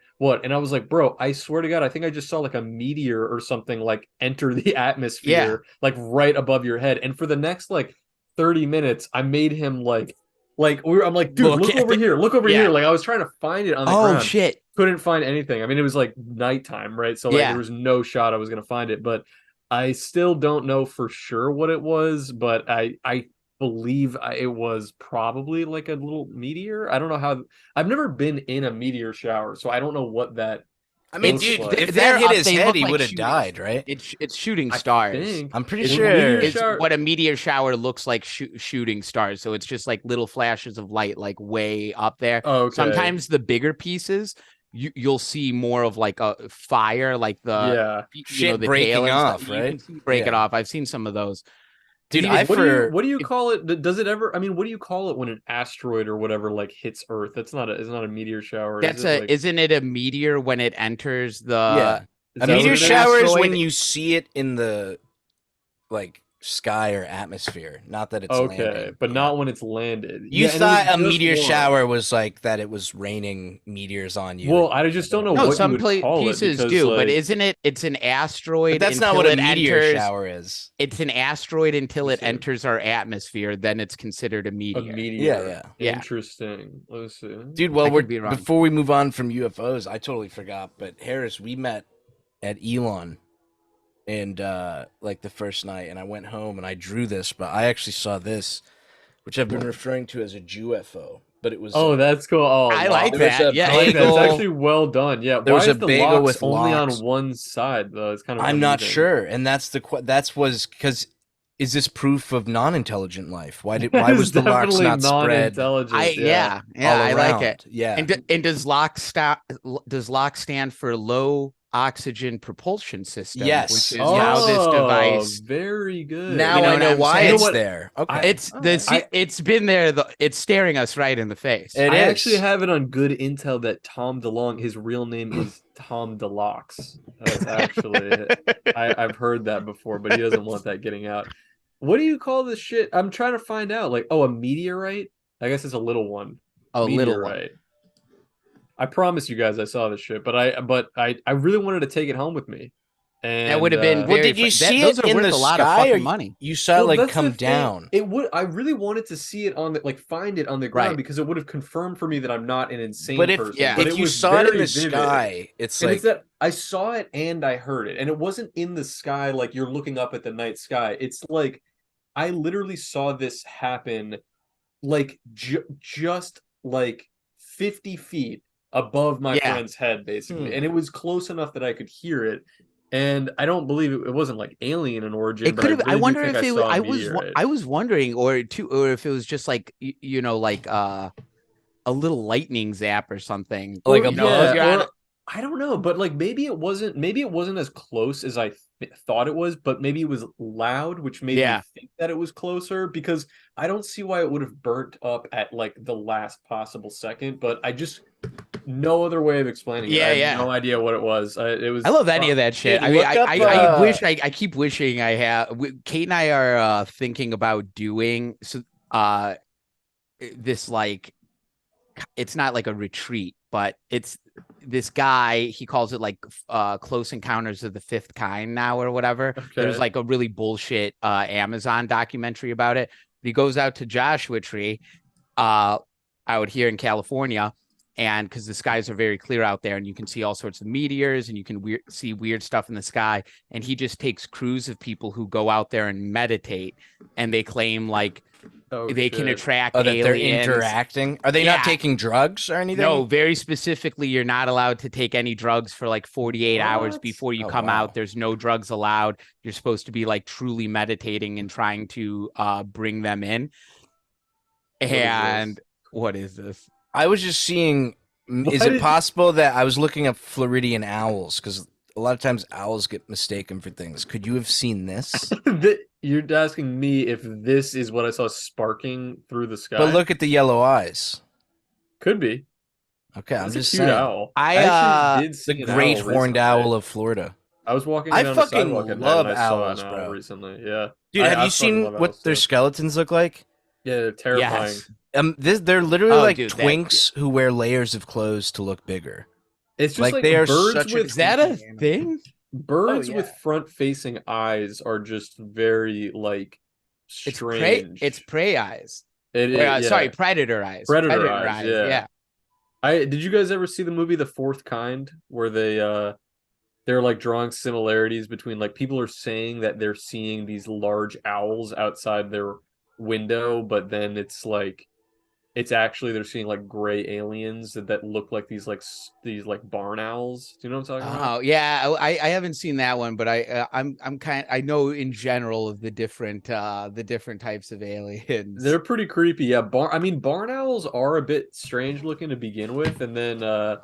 S2: And I was like, bro, I swear to God, I think I just saw like a meteor or something like enter the atmosphere, like right above your head. And for the next like 30 minutes, I made him I'm like, dude, look over here. Like I was trying to find it on the ground. Oh
S3: shit.
S2: Couldn't find anything. I mean, it was like nighttime, right? So like there was no shot I was gonna find it, but I still don't know for sure what it was, but I believe it was probably like a little meteor. I don't know how. I've never been in a meteor shower, so I don't know what that.
S1: I mean, dude, if that hit his head, he would have died, right?
S3: It's shooting stars.
S1: I'm pretty sure
S3: it's what a meteor shower looks like, shooting stars. So it's just like little flashes of light, like way up there.
S2: Okay.
S3: Sometimes the bigger pieces, you'll see more of like a fire, like the
S1: shit breaking off, right?
S3: Break it off. I've seen some of those.
S2: Dude, what do you call it? Does it ever? I mean, what do you call it when an asteroid or whatever like hits Earth? It's not a meteor shower.
S3: Isn't it a meteor when it enters the?
S1: A meteor shower is when you see it in the like sky or atmosphere, not that it's
S2: Okay,
S1: landing.
S2: but
S1: Yeah.
S2: not when it's landed.
S1: You
S2: and it was
S1: thought a
S2: just
S1: meteor
S2: one.
S1: shower was like that it was raining meteors on you.
S2: Well, I just don't know
S3: No,
S2: what you
S3: some
S2: would call it
S3: pieces
S2: because,
S3: do, but
S2: like,
S3: isn't it? It's an asteroid
S1: But that's not
S3: until
S1: what a
S3: it
S1: meteor
S3: enters.
S1: shower is.
S3: It's an asteroid until it
S2: see.
S3: enters our atmosphere. Then it's considered a
S2: a
S3: meteor.
S2: meteor.
S3: Yeah.
S2: Interesting. Let's see.
S1: Dude, well,
S3: I could be wrong.
S1: before we move on from UFOs, I totally forgot, but Harris, we met at Elon and like the first night, and I went home and I drew this, but I actually saw this, which I've been referring to as a UFO, but it was
S2: That's cool. Oh,
S3: I
S2: wow.
S3: like
S1: There was
S3: that.
S1: a
S3: Yeah,
S2: I like that. It's
S1: bagel.
S2: actually well done. Yeah.
S1: There
S2: Why
S1: was
S2: is
S1: a
S2: the
S1: bagel
S2: locks
S1: with
S2: only
S1: locks.
S2: on one side though? It's kind of
S1: I'm not
S2: uneven.
S1: sure, and that's was because is this proof of non-intelligent life? Why
S2: That
S1: was
S2: is
S1: the locks
S2: definitely
S1: not spread all
S2: non-intelligent.
S3: yeah, I like it.
S1: Yeah.
S3: And does lock stand for low oxygen propulsion system?
S1: Yes.
S3: Which is how this device.
S2: Very good.
S1: Now
S3: You know
S1: I
S3: what
S1: know
S3: I'm
S1: why
S3: saying?
S1: it's
S2: You know what?
S1: there. Okay.
S3: It's been there. It's staring us right in the face.
S1: It
S2: I
S1: is.
S2: actually have it on good intel that Tom DeLonge, his real name is Tom DeLocks. That's actually, I've heard that before, but he doesn't want that getting out. What do you call this shit? I'm trying to find out. Like, a meteorite? I guess it's a little one.
S3: A little one.
S2: Meteorite. I promise you guys I saw this shit, but I really wanted to take it home with me. And
S3: That would have been
S1: Well,
S3: very
S1: did you see
S3: those
S1: it
S3: are
S1: in
S3: worth
S1: the
S3: a lot of
S1: sky, or
S3: fucking money.
S1: you saw it like
S2: that's
S1: come
S2: the thing.
S1: down?
S2: It would. I really wanted to see it on the find it on the ground
S3: Right.
S2: because it would have confirmed for me that I'm not an insane
S1: But
S2: person.
S3: yeah.
S2: But
S1: if
S2: it
S1: you
S2: was
S1: saw it in
S2: very
S1: the
S2: vivid.
S1: sky, it's
S2: And
S1: like
S2: it's that I saw it and I heard it, and it wasn't in the sky like you're looking up at the night sky. It's like I literally saw this happen, like just like 50 feet above my
S3: Yeah.
S2: friend's head, basically, and it was close enough that I could hear it. And I don't believe it wasn't like alien in origin.
S3: It could have. I wonder if it.
S2: I
S3: I was wondering, or if it was just like like a little lightning zap or something.
S1: Like a
S2: or, I don't know, but like maybe it wasn't as close as I thought it was, but maybe it was loud, which made me think that it was closer, because I don't see why it would have burnt up at like the last possible second, but I just no other way of explaining it. I have no idea what it was. It was.
S3: I love any of that shit.
S1: Dude,
S3: I wish I keep wishing I have. Kate and I are thinking about doing this, like, it's not like a retreat, but it's this guy, he calls it like Close Encounters of the Fifth Kind now or whatever.
S2: Okay.
S3: There's like a really bullshit Amazon documentary about it. He goes out to Joshua Tree out here in California, and because the skies are very clear out there and you can see all sorts of meteors and you can see weird stuff in the sky, and he just takes crews of people who go out there and meditate, and they claim like they can attract aliens.
S1: That they're interacting. Are they not taking drugs or anything?
S3: No, very specifically, you're not allowed to take any drugs for like 48 hours before you come out. There's no drugs allowed. You're supposed to be like truly meditating and trying to bring them in. And what is this?
S1: I was just seeing, is it possible that I was looking up Floridian owls? Because a lot of times owls get mistaken for things. Could you have seen this?
S2: You're asking me if this is what I saw sparking through the sky?
S1: But look at the yellow eyes.
S2: Could be.
S1: Okay, I'm just
S2: saying.
S1: saying.
S2: I actually did see
S1: the great horned owl of Florida.
S2: I was walking.
S1: I
S2: down
S1: fucking
S2: the sidewalk
S1: love
S2: and
S1: owls,
S2: I saw an owl
S1: bro.
S2: recently. Yeah,
S1: dude, have you seen what their skeletons look like?
S2: Yeah, they're terrifying.
S1: Yes. They're literally like twinks who wear layers of clothes to look bigger.
S2: It's just like
S1: they are
S2: birds with.
S3: Is that a thing?
S2: Birds with front-facing eyes are just very like strange.
S3: It's prey eyes.
S2: Yeah.
S3: Sorry, predator eyes.
S2: Predator eyes. Yeah. Did you guys ever see the movie The Fourth Kind, where they're like drawing similarities between, like, people are saying that they're seeing these large owls outside their window, but then it's like it's actually they're seeing like gray aliens that look like these barn owls. Do you know what I'm talking about?
S3: Oh yeah, I haven't seen that one, but I know in general of the different types of aliens.
S2: They're pretty creepy. Yeah, barn owls are a bit strange looking to begin with, and then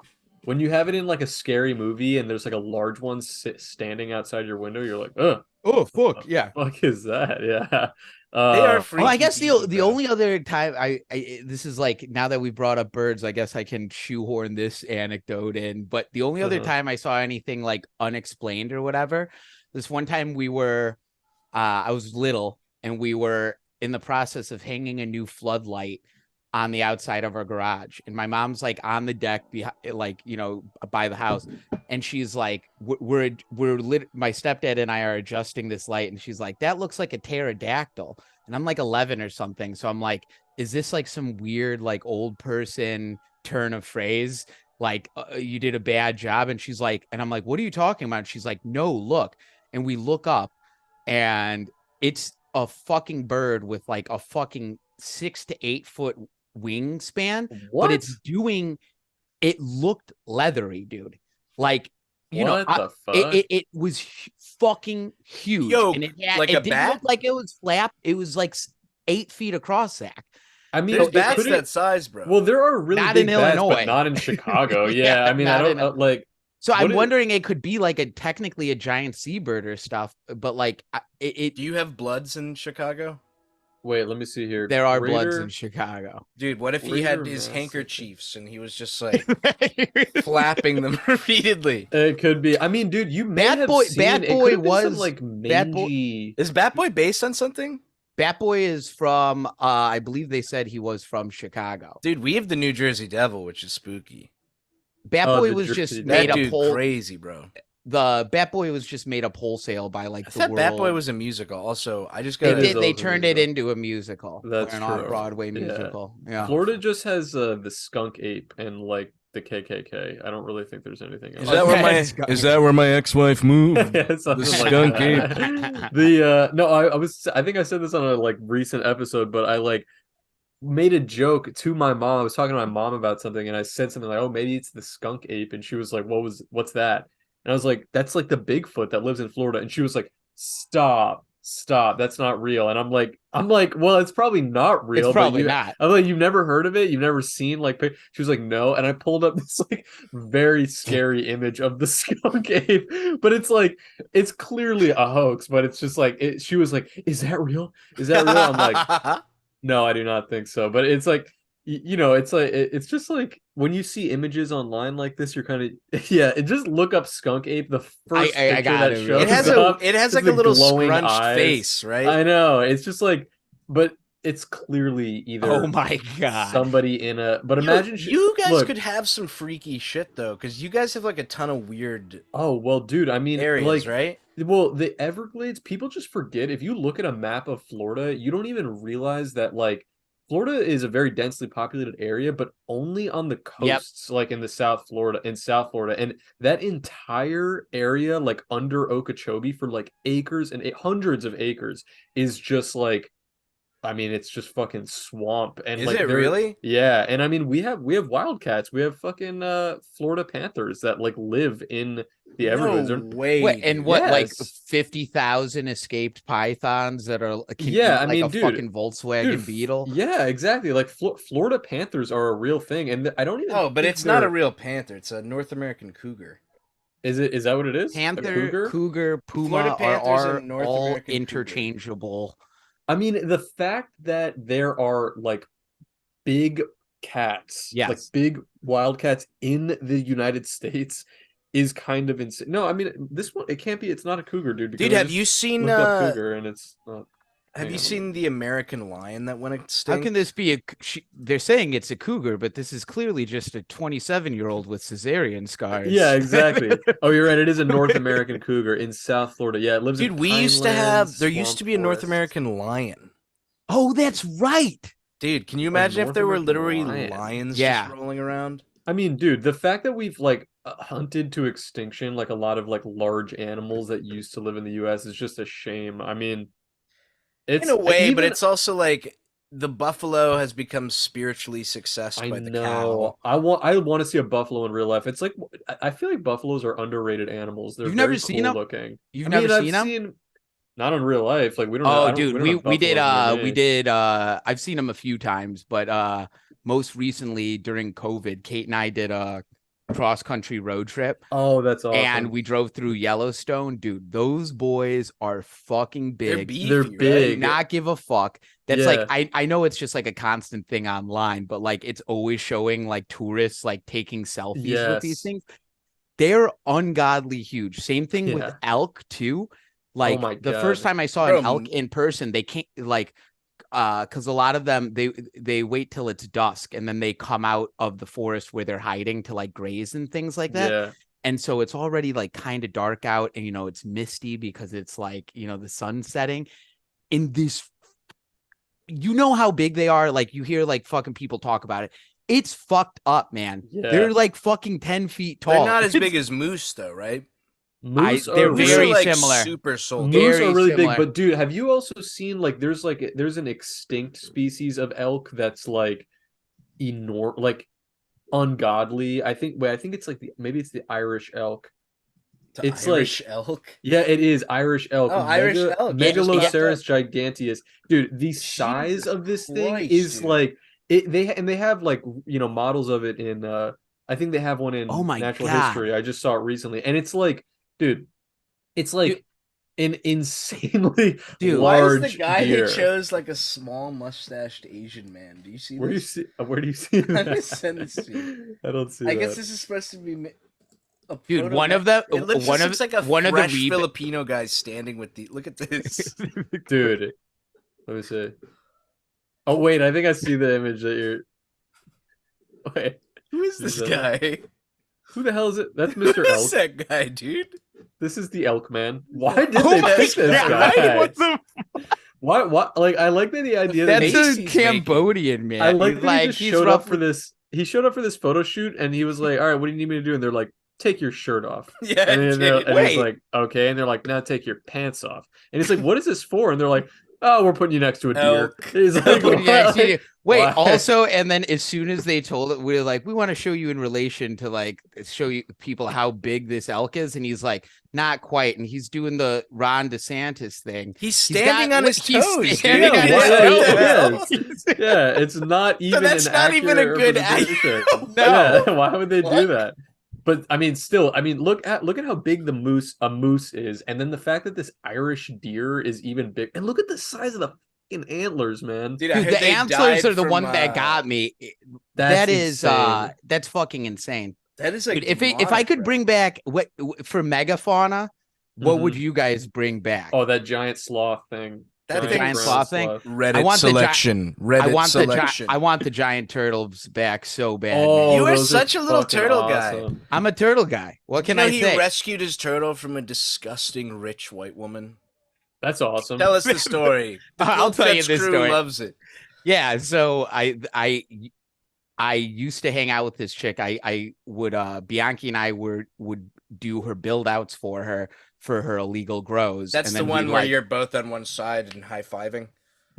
S2: when you have it in like a scary movie and there's like a large one standing outside your window, you're like, ugh.
S3: Oh fuck yeah!
S2: What the fuck is that? Yeah.
S1: They are freaky.
S3: Well, I guess the only other time I this is like, now that we brought up birds, I guess I can shoehorn this anecdote in. But the only other time I saw anything like unexplained or whatever, this one time we were I was little, and we were in the process of hanging a new floodlight on the outside of our garage, and my mom's like on the deck behind, like, you know, by the house, and she's like, my stepdad and I are adjusting this light, and she's like, that looks like a pterodactyl, and I'm like 11 or something, so I'm like, is this like some weird like old person turn of phrase, like, you did a bad job? And she's like, and I'm like, what are you talking about? And she's like, no, look. And we look up, and it's a fucking bird with like a fucking 6 to 8 foot wingspan, but it looked leathery, dude. Like, you know,
S2: the fuck?
S3: It was fucking huge.
S1: Yo,
S3: and
S1: like
S3: it
S1: a
S3: didn't
S1: bat?
S3: look like it was flap. It was like 8 feet across, Zach.
S2: I mean,
S1: there's bats that size, bro.
S2: Well, there are really
S3: not
S2: big
S3: in
S2: bats,
S3: Illinois,
S2: but not in Chicago. Yeah, I mean, I don't like.
S3: So I'm wondering, it could be like technically a giant seabird or stuff, but like
S1: Do you have bloods in Chicago?
S2: Wait, let me see here.
S3: There are bloods in Chicago.
S1: Dude, what if he had his handkerchiefs and he was just like flapping them repeatedly?
S2: It could be. I mean, dude, you may have seen
S3: Bat Boy was
S2: some, like, mangy.
S1: Is Bat Boy based on something?
S3: Bat Boy is from, I believe they said he was from Chicago.
S1: Dude, we have the New Jersey Devil, which is spooky.
S3: Bat Boy was just made up
S1: crazy, bro.
S3: The Bat Boy was just made up wholesale by like
S1: I thought Bat Boy was a musical. Also, I just got
S3: they turned it into a musical.
S2: That's
S3: an
S2: true.
S3: Off-Broadway musical. Yeah.
S2: Florida just has the skunk ape and like the KKK. I don't really think there's anything else.
S1: Is that where my ex-wife moved?
S2: Yeah,
S1: the skunk ape.
S2: I think I said this on a like recent episode, but I like made a joke to my mom. I was talking to my mom about something, and I said something like, "Oh, maybe it's the skunk ape," and she was like, "What's that?" And I was like, "That's like the Bigfoot that lives in Florida." And she was like, "Stop, that's not real." And I'm like, "Well, it's probably not real.
S3: It's probably not."
S2: I'm like, "You've never heard of it? You've never seen like?" She was like, "No." And I pulled up this like very scary image of the skunk ape, but it's like it's clearly a hoax. But it's just like she was like, "Is that real? Is that real?" I'm like, "No, I do not think so." But it's like, you know, it's like it's just like when you see images online like this, you're kind of just look up skunk ape. The first picture that shows
S1: it has like a little scrunched face, right?
S2: I know. It's just like, but it's clearly either
S3: oh my god
S2: somebody in a. But imagine
S1: you guys could have some freaky shit though, because you guys have like a ton of weird.
S2: Oh well, dude. I mean,
S1: areas,
S2: like,
S1: right?
S2: Well, the Everglades, people just forget. If you look at a map of Florida, you don't even realize that like Florida is a very densely populated area, but only on the coasts, like in South Florida, and that entire area, like under Okeechobee, for like acres and hundreds of acres, is just like, I mean, it's just fucking swamp. And
S1: is
S2: like,
S1: it really?
S2: Yeah, and I mean, we have wildcats, we have fucking Florida panthers that like live in the Everglades.
S1: No way.
S3: Like 50,000 escaped pythons that are
S2: I mean,
S3: a fucking Volkswagen Beetle.
S2: Yeah, exactly. Like Florida panthers are a real thing, and I don't even.
S1: Oh, but it's not a real panther. It's a North American cougar.
S2: Is that what it is?
S3: Panther, cougar, puma are all interchangeable.
S2: I mean, the fact that there are like big cats, like big wildcats in the United States, is kind of insane. No, I mean, this one, it can't be. It's not a cougar, dude.
S1: Dude, have you seen
S2: cougar? And it's not.
S1: Have you seen the American lion that went extinct?
S3: How can this be they're saying it's a cougar, but this is clearly just a 27-year-old with cesarean scars.
S2: Yeah, exactly. Oh, you're right. It is a North American cougar in South Florida. Yeah, it lives in
S1: Dude, there used to be a North American lion.
S3: Oh, that's right.
S1: Dude, can you imagine if there were literally lions just rolling around?
S2: I mean, dude, the fact that we've like hunted to extinction like a lot of like large animals that used to live in the US is just a shame. I mean, it's
S1: in a way, but it's also like the buffalo has become spiritually successful by the cow.
S2: I want to see a buffalo in real life. It's like, I feel like buffaloes are underrated animals. They're
S3: never seen them
S2: looking.
S3: You've never seen them?
S2: Not in real life. Like we don't.
S3: Oh, dude, we did. I've seen them a few times, but most recently during COVID, Kate and I did a cross-country road trip.
S2: Oh, that's awesome.
S3: And we drove through Yellowstone. Dude, those boys are fucking big.
S1: They're beefy,
S2: they're big.
S3: Right? Not give a fuck. That's like, I know it's just like a constant thing online, but like it's always showing like tourists like taking selfies with these things. They're ungodly huge. Same thing with elk too. Like
S2: my
S3: the
S2: God.
S3: first time I saw
S1: Bro,
S3: an elk in person, they can't like because a lot of them they wait till it's dusk and then they come out of the forest where they're hiding to like graze and things like that.
S2: Yeah.
S3: And so it's already like kind of dark out and it's misty because it's like the sun's setting. In this, how big they are. Like you hear like fucking people talk about it. It's fucked up, man.
S2: Yeah.
S3: They're like fucking 10 feet tall.
S1: They're not as big as moose, though, right?
S2: Moose
S3: they're
S2: are
S3: very
S1: like
S3: similar.
S1: Super soul.
S2: Moose
S3: Very
S2: are really
S3: similar.
S2: big, but dude, have you also seen like there's an extinct species of elk that's like like ungodly. I think it's like maybe it's the Irish elk. It's
S1: Irish
S2: like
S1: elk.
S2: Yeah, it is Irish elk.
S1: Oh, Irish elk.
S2: Megaloceros giganteus. Dude, the size
S1: Jesus
S2: of this thing
S1: Christ,
S2: is
S1: dude.
S2: like they have like models of it in I think they have one in
S3: Oh my
S2: natural
S3: God.
S2: history. I just saw it recently. And it's like, dude, it's like an insanely
S3: Dude,
S2: large
S1: why is the guy
S2: deer.
S1: who chose like a small mustached Asian man? Do you see
S2: Where
S1: this?
S2: do you see
S1: Let me
S2: that?
S1: send this to you.
S2: I don't see
S1: I
S2: that.
S1: guess this is supposed to be a
S3: Dude,
S1: proto-
S3: one of them,
S1: It looks,
S3: one
S1: just
S3: of
S1: looks like a
S3: one of the
S1: fresh Filipino guy standing with the. Look at this.
S2: Dude, let me see. Oh wait, I think I see the image that you're. Wait,
S1: Who is this
S2: that-
S1: guy?
S2: who the hell is it? That's Mr.
S1: Who is
S2: Elk.
S1: that guy, dude?
S2: This is the Elk Man. Why did
S3: Oh
S2: they
S3: my
S2: pick this
S3: God,
S2: guy?
S3: what the?
S2: Why? Like, I like the idea that
S3: That's
S1: face
S3: a
S1: he's
S3: Cambodian man.
S2: I like
S3: He's
S2: that he just
S3: he's
S2: showed up for
S3: roughly-
S2: this. He showed up for this photo shoot, and he was like, "All right, what do you need me to do?" And they're like, "Take your shirt off."
S1: Yeah,
S2: And, then
S1: dude.
S2: and he's
S3: Wait.
S2: like, "Okay." And they're like, "Now take your pants off." And he's like, "What is this for?" And they're like, "Oh, we're putting you next to a deer."
S1: Elk.
S2: He's like,
S3: Put you next to you. Wait,
S2: why?
S3: also, and then as soon as they told it, we were like, we want to show you in relation to like show you people how big this elk is, and he's like, not quite, and he's doing the Ron DeSantis thing.
S1: He's standing on his
S3: he's
S1: toes.
S3: standing
S1: dude.
S3: on
S2: Yeah,
S3: his
S2: why-
S3: toes.
S2: yeah, yeah, it's not even.
S1: that's
S2: an
S1: not even a
S2: accurate
S1: good
S2: representation.
S3: No.
S2: Yeah, why would they do
S1: What?
S2: that? But I mean, still, I mean, look at how big a moose is, and then the fact that this Irish deer is even big, and look at the size of the fucking antlers, man.
S1: Dude, I
S3: Dude,
S1: heard
S3: the
S1: they
S3: antlers
S1: died
S3: are the
S1: from,
S3: one that got me.
S2: That's
S3: That's
S2: insane.
S3: fucking insane.
S1: That is like
S3: Dude, if I could bring back what for megafauna, what would
S2: Mhm.
S3: you guys bring back?
S2: Oh, that giant sloth thing.
S1: That
S3: The giant
S1: thing's-
S3: sloth thing?
S1: Reddit
S3: I want the
S1: selection. Reddit
S3: I want
S1: selection.
S3: I want the giant turtles back so bad.
S2: Oh,
S3: man.
S1: You are
S2: those
S1: such a little
S2: fucking
S1: turtle guy.
S2: awesome.
S3: I'm a turtle guy. What can
S1: you know
S3: I
S1: he
S3: say?
S1: rescued his turtle from a disgusting rich white woman.
S2: That's awesome.
S1: Tell us the story. The
S3: I'll
S1: Cold
S3: tell you
S1: Cuts
S3: this
S1: crew
S3: story.
S1: loves it.
S3: Yeah, so I used to hang out with this chick. I would Bianchi and I would do her build outs for her illegal grows.
S1: That's
S3: and
S1: the
S3: then
S1: one
S3: we'd,
S1: where
S3: like-
S1: you're both on one side and high fiving.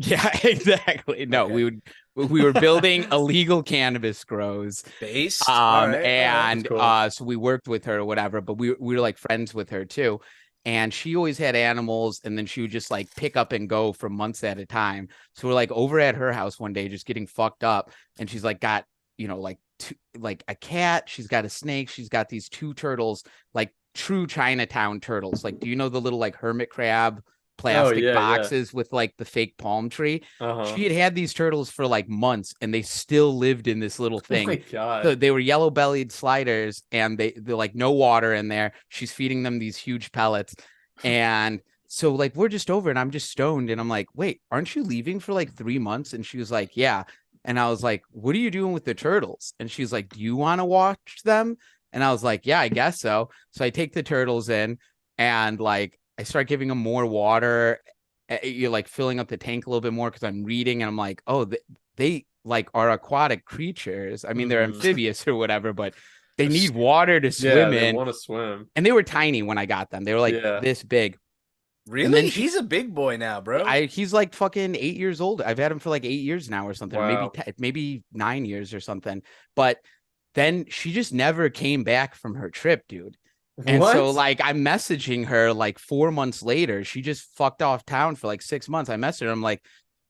S3: Yeah, exactly. No,
S1: Okay.
S3: we were building illegal cannabis grows.
S1: Based. All right,
S3: And
S2: That's
S3: so we worked with her or whatever, but we were like friends with her too. And she always had animals, and then she would just like pick up and go for months at a time. So we're like over at her house one day, just getting fucked up, and she's like got like a cat, she's got a snake, she's got these two turtles, like true Chinatown turtles. Like, do you know the little like hermit crab plastic
S2: yeah,
S3: boxes with like the fake palm tree?
S2: Uh-huh.
S3: She had these turtles for like months, and they still lived in this little
S2: Oh my
S3: thing.
S2: god.
S3: So they were yellow bellied sliders, and they're like no water in there. She's feeding them these huge pellets. And so like we're just over, and I'm just stoned, and I'm like, wait, aren't you leaving for like 3 months? And she was like, yeah. And I was like, what are you doing with the turtles? And she's like, do you want to watch them? And I was like, yeah, I guess so. So I take the turtles in, and like I start giving them more water. You're like filling up the tank a little bit more because I'm reading, and I'm like, oh, they like are aquatic creatures. I mean, they're
S2: Mhm.
S3: amphibious or whatever, but they need water to
S2: Yeah,
S3: swim
S2: they
S3: in.
S2: want to swim.
S3: And they were tiny when I got them. They were like
S2: Yeah.
S3: this big.
S1: Really?
S3: then
S1: He's a big boy now, bro.
S3: He's like fucking 8 years old. I've had him for like 8 years now or something,
S2: Wow.
S3: maybe 9 years or something. But then she just never came back from her trip, dude. And so
S2: What?
S3: like I'm messaging her like 4 months later. She just fucked off town for like 6 months. I messaged her. I'm like,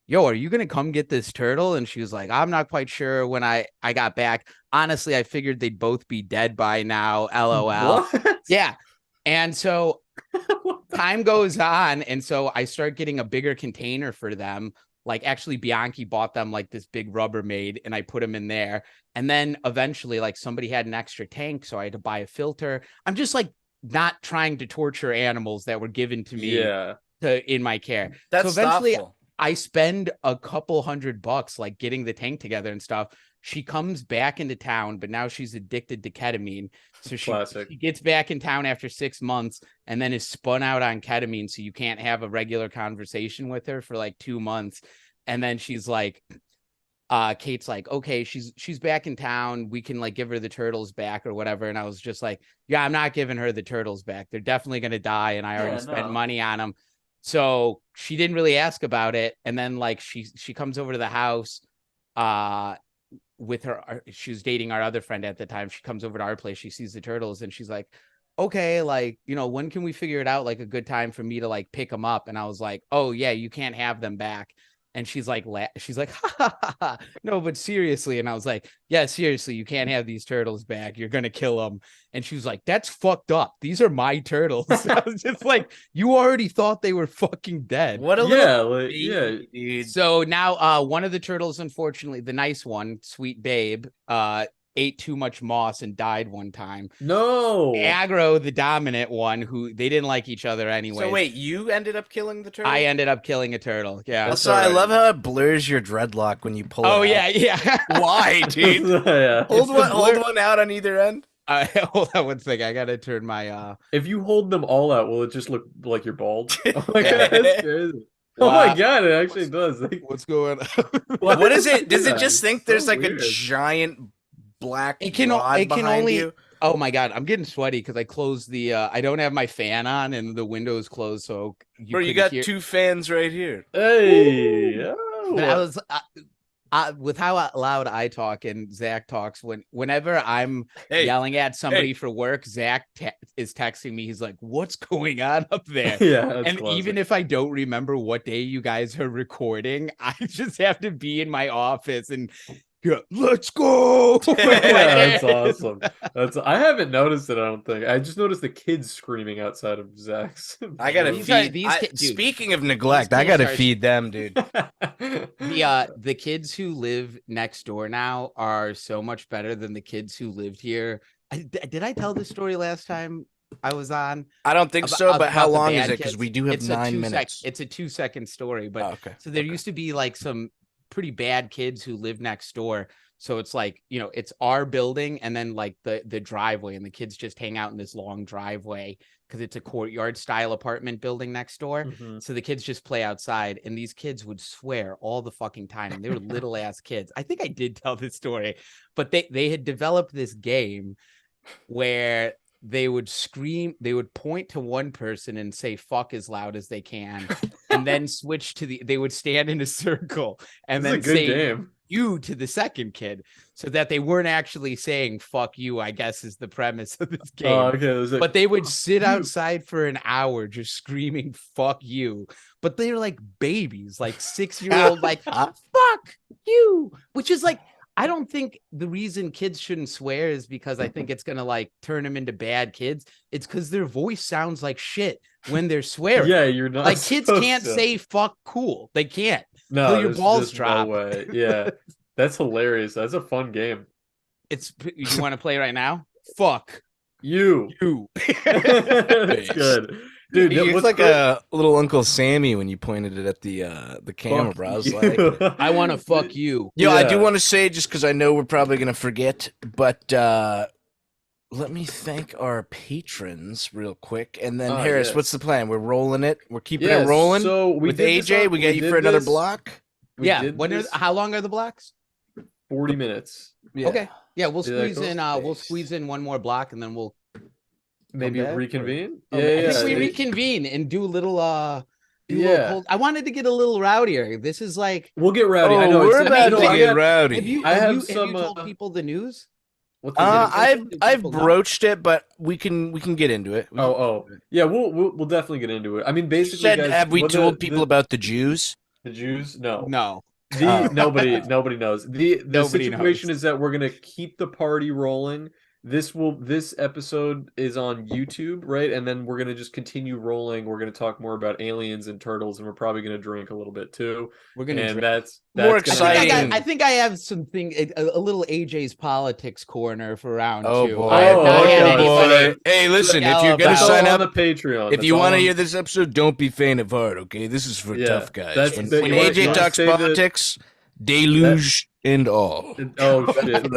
S3: yo, are you gonna come get this turtle? And she was like, I'm not quite sure when I got back. Honestly, I figured they'd both be dead by now. LOL.
S2: What?
S3: Yeah. And so time goes on, and so I start getting a bigger container for them. Like actually Bianchi bought them like this big Rubbermaid, and I put them in there. And then eventually like somebody had an extra tank, so I had to buy a filter. I'm just like not trying to torture animals that were given to me in my care.
S1: That's
S3: so eventually
S1: thoughtful.
S3: I spend a couple $100 like getting the tank together and stuff. She comes back into town, but now she's addicted to ketamine. So she gets back in town after 6 months and then is spun out on ketamine. So you can't have a regular conversation with her for like 2 months. And then she's like, Kate's like, okay, she's back in town. We can like give her the turtles back or whatever. And I was just like, yeah, I'm not giving her the turtles back. They're definitely going to die. And I already spent money on them. So she didn't really ask about it. And then like she comes over to the house with her. She was dating our other friend at the time. She comes over to our place. She sees the turtles and she's like, okay, like, you know, when can we figure it out? Like a good time for me to like pick them up. And I was like, oh yeah, you can't have them back. And she's like, ha, ha, ha, ha. No, but seriously. And I was like, yeah, seriously, you can't have these turtles back. You're going to kill them. And she was like, that's fucked up. These are my turtles. I was just like, you already thought they were fucking dead.
S1: What a little
S2: dude.
S3: So now one of the turtles, unfortunately, the nice one, Sweet Babe, ate too much moss and died one time.
S2: No.
S3: Aggro, the dominant one, who they didn't like each other anyway.
S1: So wait, you ended up killing the turtle?
S3: I ended up killing a turtle. Yeah.
S1: Also, I love how it blurs your dreadlock when you pull it out.
S3: Yeah.
S1: Why, dude? Hold one out on either end.
S3: Hold on one second. I gotta turn my
S2: If you hold them all out, will it just look like you're bald? Oh my god, that's crazy. Wow. Oh my god, it actually does. Like,
S3: what's going on?
S1: What is it? Does it just think there's like a giant black rod behind you?
S3: Oh my god, I'm getting sweaty because I closed the I don't have my fan on and the window is closed, so
S1: you got two fans right here.
S2: Hey,
S3: but I was with how loud I talk and Zach talks, whenever I'm yelling at somebody for work, Zach is texting me. He's like, "What's going on up there?"
S2: Yeah,
S3: and
S2: classic.
S3: Even if I don't remember what day you guys are recording, I just have to be in my office and. Yeah, let's go.
S2: That's awesome. I haven't noticed it. I don't think. I just noticed the kids screaming outside of Zach's.
S1: I gotta feed. Speaking of neglect, I gotta feed them, dude.
S3: The kids who live next door now are so much better than the kids who lived here. Did I tell this story last time I was on?
S1: I don't think so. But how long is it? Because we do have 9 minutes.
S3: It's a 2-second story. But
S1: okay.
S3: So there used to be like some pretty bad kids who live next door. So it's like, you know, it's our building and then like the driveway, and the kids just hang out in this long driveway because it's a courtyard style apartment building next door. Mm-hmm. So the kids just play outside, and these kids would swear all the fucking time, and they were little ass kids. I think I did tell this story, but they had developed this game where they would scream, they would point to one person and say fuck as loud as they can, and then switch to they would stand in a circle and then say you to the second kid, so that they weren't actually saying fuck you, I guess is the premise of this game.
S2: Okay.
S3: But they would sit outside for an hour just screaming fuck you. But they're like babies, like 6-year-old, like fuck you, which is like, I don't think the reason kids shouldn't swear is because I think it's going to like turn them into bad kids. It's because their voice sounds like shit when they're swearing.
S2: Yeah, you're not
S3: like kids can't say fuck cool. They can't.
S2: No,
S3: your balls drop.
S2: No way. Yeah, that's hilarious. That's a fun game.
S3: You want to play right now? Fuck
S2: you. That's good. Dude,
S1: you look like a little Uncle Sammy when you pointed it at the camera, bro. I was like,
S3: I want to fuck you.
S1: Yo, yeah. I do want to say, just because I know we're probably going to forget, but let me thank our patrons real quick. And then, Harris, what's the plan? We're rolling it. We're keeping it rolling.
S2: So
S1: with AJ, we got you for another block.
S3: How long are the blocks?
S2: 40 minutes.
S3: Yeah. Okay. Yeah, we'll squeeze in. We'll squeeze in one more block, and then we'll
S2: maybe reconvene.
S3: I think we reconvene and do a little. I wanted to get a little rowdier. This is like
S2: we'll get rowdy.
S1: I know we're about to get rowdy.
S3: Have you told people the news?
S1: I've broached it, but we can get into it.
S2: Yeah, we'll definitely get into it. I mean, basically, guys,
S1: have we told people about the Jews?
S2: The Jews? No.
S3: Nobody
S2: knows. The situation is that we're gonna keep the party rolling. this episode is on YouTube, right? And then we're gonna just continue rolling. We're gonna talk more about aliens and turtles, and we're probably gonna drink a little bit too.
S3: We're gonna
S2: and
S3: drink.
S2: that's
S1: More
S2: gonna
S1: exciting.
S3: I think I have something, a little AJ's politics corner for round
S1: Oh
S3: two.
S1: boy!
S2: Oh
S1: boy! Hey, listen, if you're gonna
S2: that's
S1: sign
S2: all
S1: up
S2: on the Patreon.
S1: if you want to hear this episode, don't be faint of heart. Okay, this is for tough guys. When AJ talks politics, Deluge and All.
S2: Oh shit!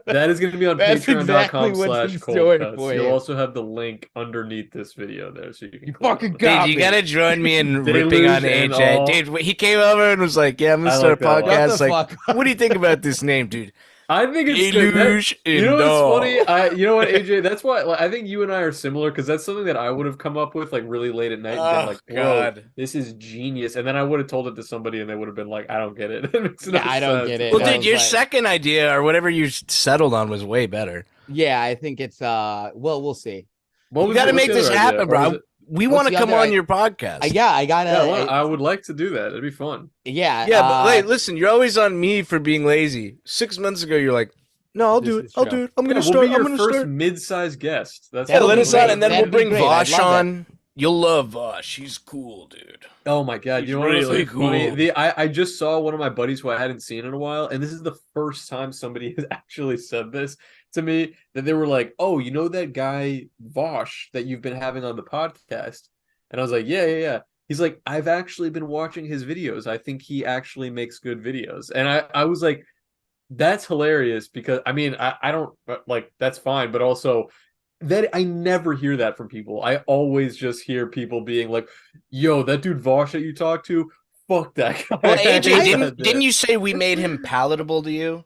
S2: That is going to be on patreon.com/coldcuts. You'll also have the link underneath this video there, so you can
S3: fucking
S1: dude, you gotta join me in ripping on AJ. Dude, he came over and was like, "Yeah, I'm gonna start a podcast." Like, what do you think about this name, dude?
S2: I think it's
S1: Deluge
S2: good. You know what's
S1: All.
S2: funny? You know what, AJ? That's why I think you and I are similar, because that's something that I would have come up with like really late at night and been like, "God, this is genius!" And then I would have told it to somebody, and they would have been like, "I don't get it."
S3: I don't get it.
S1: Well, dude, your second idea or whatever you settled on was way better.
S3: Yeah, I think it's well, we'll see.
S1: You got to make this happen, bro. We want to come on your podcast.
S3: I gotta.
S2: I would like to do that. It'd be fun.
S3: Yeah,
S1: but wait, listen, you're always on me for being lazy. 6 months ago, you're like, "No, I'll do it. I'll do it. I'm gonna start.
S2: We'll be your first mid-sized guest. That's
S1: let us on, and then we'll bring Vosh on. You'll love Vosh. She's cool, dude.
S2: Oh my god, you know what? Really cool. Funny? I just saw one of my buddies who I hadn't seen in a while, and this is the first time somebody has actually said this to me, that they were like, "Oh, you know that guy Vosh that you've been having on the podcast?" And I was like, yeah. He's like, "I've actually been watching his videos. I think he actually makes good videos." And I was like, that's hilarious, because I mean, I don't like, that's fine, but also that I never hear that from people. I always just hear people being like, "Yo, that dude Vosh that you talk to, fuck that guy."
S1: Well, AJ, didn't you say we made him palatable to you?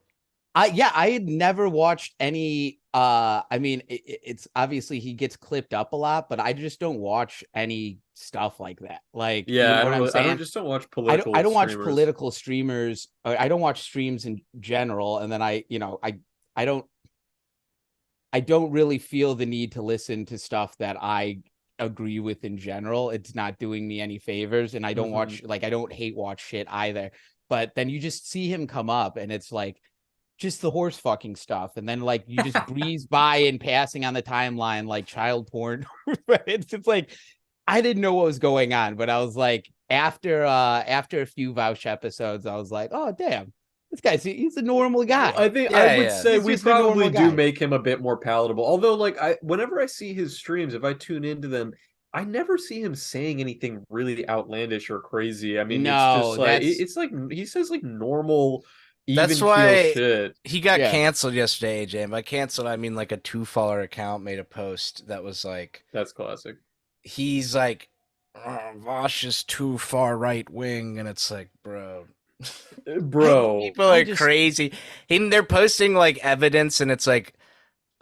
S3: I had never watched any. I mean, it's obviously he gets clipped up a lot, but I just don't watch any stuff like that. Like,
S2: yeah,
S3: you know
S2: I just don't watch political.
S3: I don't watch political streamers. I don't watch streams in general, and then I don't really feel the need to listen to stuff that I agree with in general. It's not doing me any favors, and I don't watch, like, I don't hate watch shit either. But then you just see him come up, and it's like just the horse fucking stuff, and then like you just breeze by and passing on the timeline like child porn. It's like I didn't know what was going on, but I was like, after a few Vouch episodes, I was like, oh damn, this guy's he's a normal guy.
S2: I think I would say we probably do make him a bit more palatable. Although, like, whenever I see his streams, if I tune into them, I never see him saying anything really outlandish or crazy. I mean, it's like he says like normal.
S1: That's why
S2: shit.
S1: He got canceled yesterday, AJ. And by canceled, I mean like a 2-follower account made a post that was like,
S2: that's classic.
S1: He's like, Vosh is too far right wing, and it's like, bro, people are crazy. And they're posting like evidence, and it's like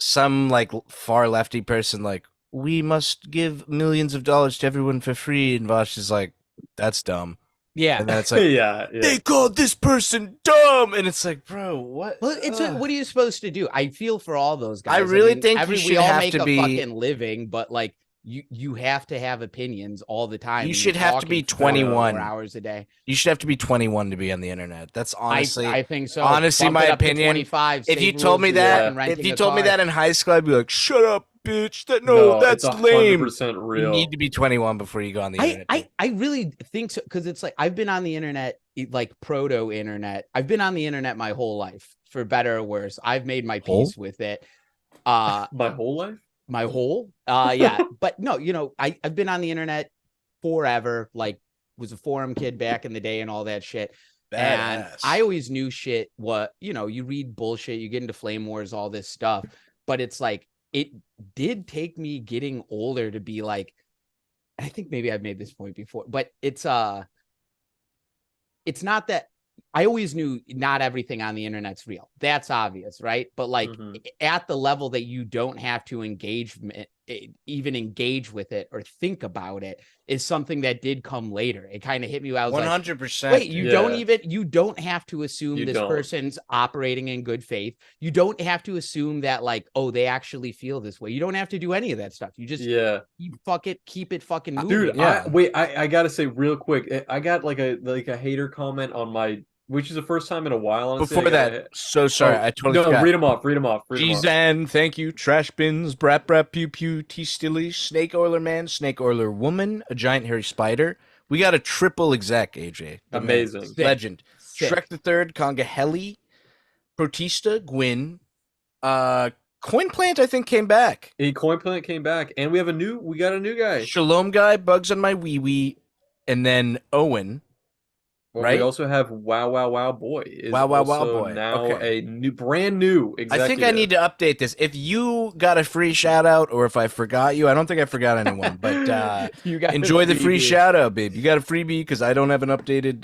S1: some like far lefty person like, we must give millions of dollars to everyone for free, and Vosh is like, that's dumb.
S3: Yeah,
S1: and then it's like,
S2: yeah,
S1: they called this person dumb, and it's like, bro, what?
S3: Well, what are you supposed to do? I feel for all those guys.
S1: I really think you should have to be
S3: fucking living, but like you have to have opinions all the time.
S1: You should have to be 21
S3: hours a day.
S1: You should have to be 21 to be on the internet. That's honestly,
S3: I think so.
S1: Honestly, my opinion.
S3: 25.
S1: If you told me that, in high school, I'd be like, shut up, bitch. That's lame.
S2: 100% real.
S1: You need to be 21 before you go on the internet.
S3: I really think so, because it's like I've been on the internet, like proto internet. I've been on the internet my whole life, for better or worse. I've made my peace with it.
S2: My whole life.
S3: My whole yeah, but no, I've been on the internet forever, like was a forum kid back in the day and all that shit.
S1: Badass.
S3: And I always knew shit, you read bullshit, you get into flame wars, all this stuff, but it's like it did take me getting older to be like, I think maybe I've made this point before, but it's not that I always knew not everything on the internet's real. That's obvious, right? But like at the level that you don't have to even engage with it or think about it is something that did come later. It kind of hit me. I was
S1: 100%.
S3: Like, wait, you don't have to assume person's operating in good faith. You don't have to assume that like, oh, they actually feel this way. You don't have to do any of that stuff. You just keep it fucking moving.
S2: Dude, I gotta say real quick, I got like a hater comment on my which is the first time in a while. Honestly,
S1: Before that, so sorry, I totally
S2: no.
S1: forgot.
S2: Read them off. Read them off.
S1: G-Zen, thank you. Trash bins, brat brat pew pew, T Stilly, Snake Oiler Man, Snake Oiler Woman, a giant hairy spider. We got a triple exec, AJ.
S2: Amazing.
S1: Legend. Shrek the Third, Conga Heli, Protista, Gwyn, Coin Plant, I think, came back.
S2: A Coin Plant came back, and we got a new guy.
S1: Shalom Guy, Bugs on My Wee Wee, and then Owen.
S2: Well,
S1: right?
S2: We also have Wow Wow Wow Boy.
S1: Wow Boy.
S2: Now
S1: okay.
S2: a brand new executive.
S1: I think I need to update this. If you got a free shout out, or if I forgot you, I don't think I forgot anyone, but
S3: you got
S1: enjoy the free shout out, babe. You got a freebie because I don't have an updated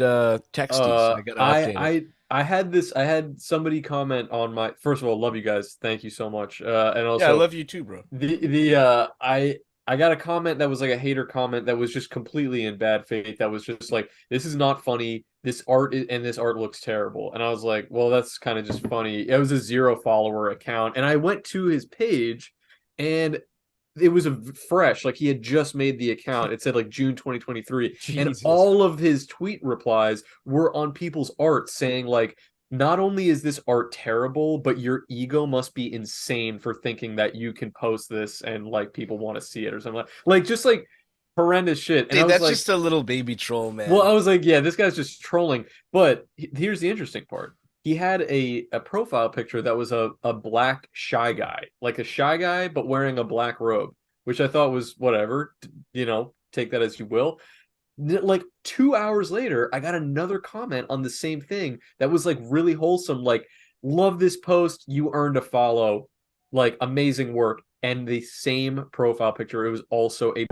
S1: texty. So I got to update it.
S2: I had somebody comment on my, first of all, love you guys. Thank you so much. And also,
S1: yeah, I love you too, bro.
S2: I got a comment that was like a hater comment that was just completely in bad faith. That was just like, this is not funny. This art looks terrible. And I was like, well, that's kind of just funny. It was a 0 follower account. And I went to his page and it was fresh. Like he had just made the account. It said like June 2023. Jesus. And all of his tweet replies were on people's art saying like, not only is this art terrible, but your ego must be insane for thinking that you can post this and like people want to see it or something like just like horrendous shit. And
S1: dude, that's like, just a little baby troll, man.
S2: Well, I was like, yeah, this guy's just trolling. But here's the interesting part. He had a profile picture that was a black shy guy, like a shy guy, but wearing a black robe, which I thought was whatever, take that as you will. Like 2 hours later, I got another comment on the same thing that was like really wholesome, like, love this post, you earned a follow, like amazing work. And the same profile picture, it was also a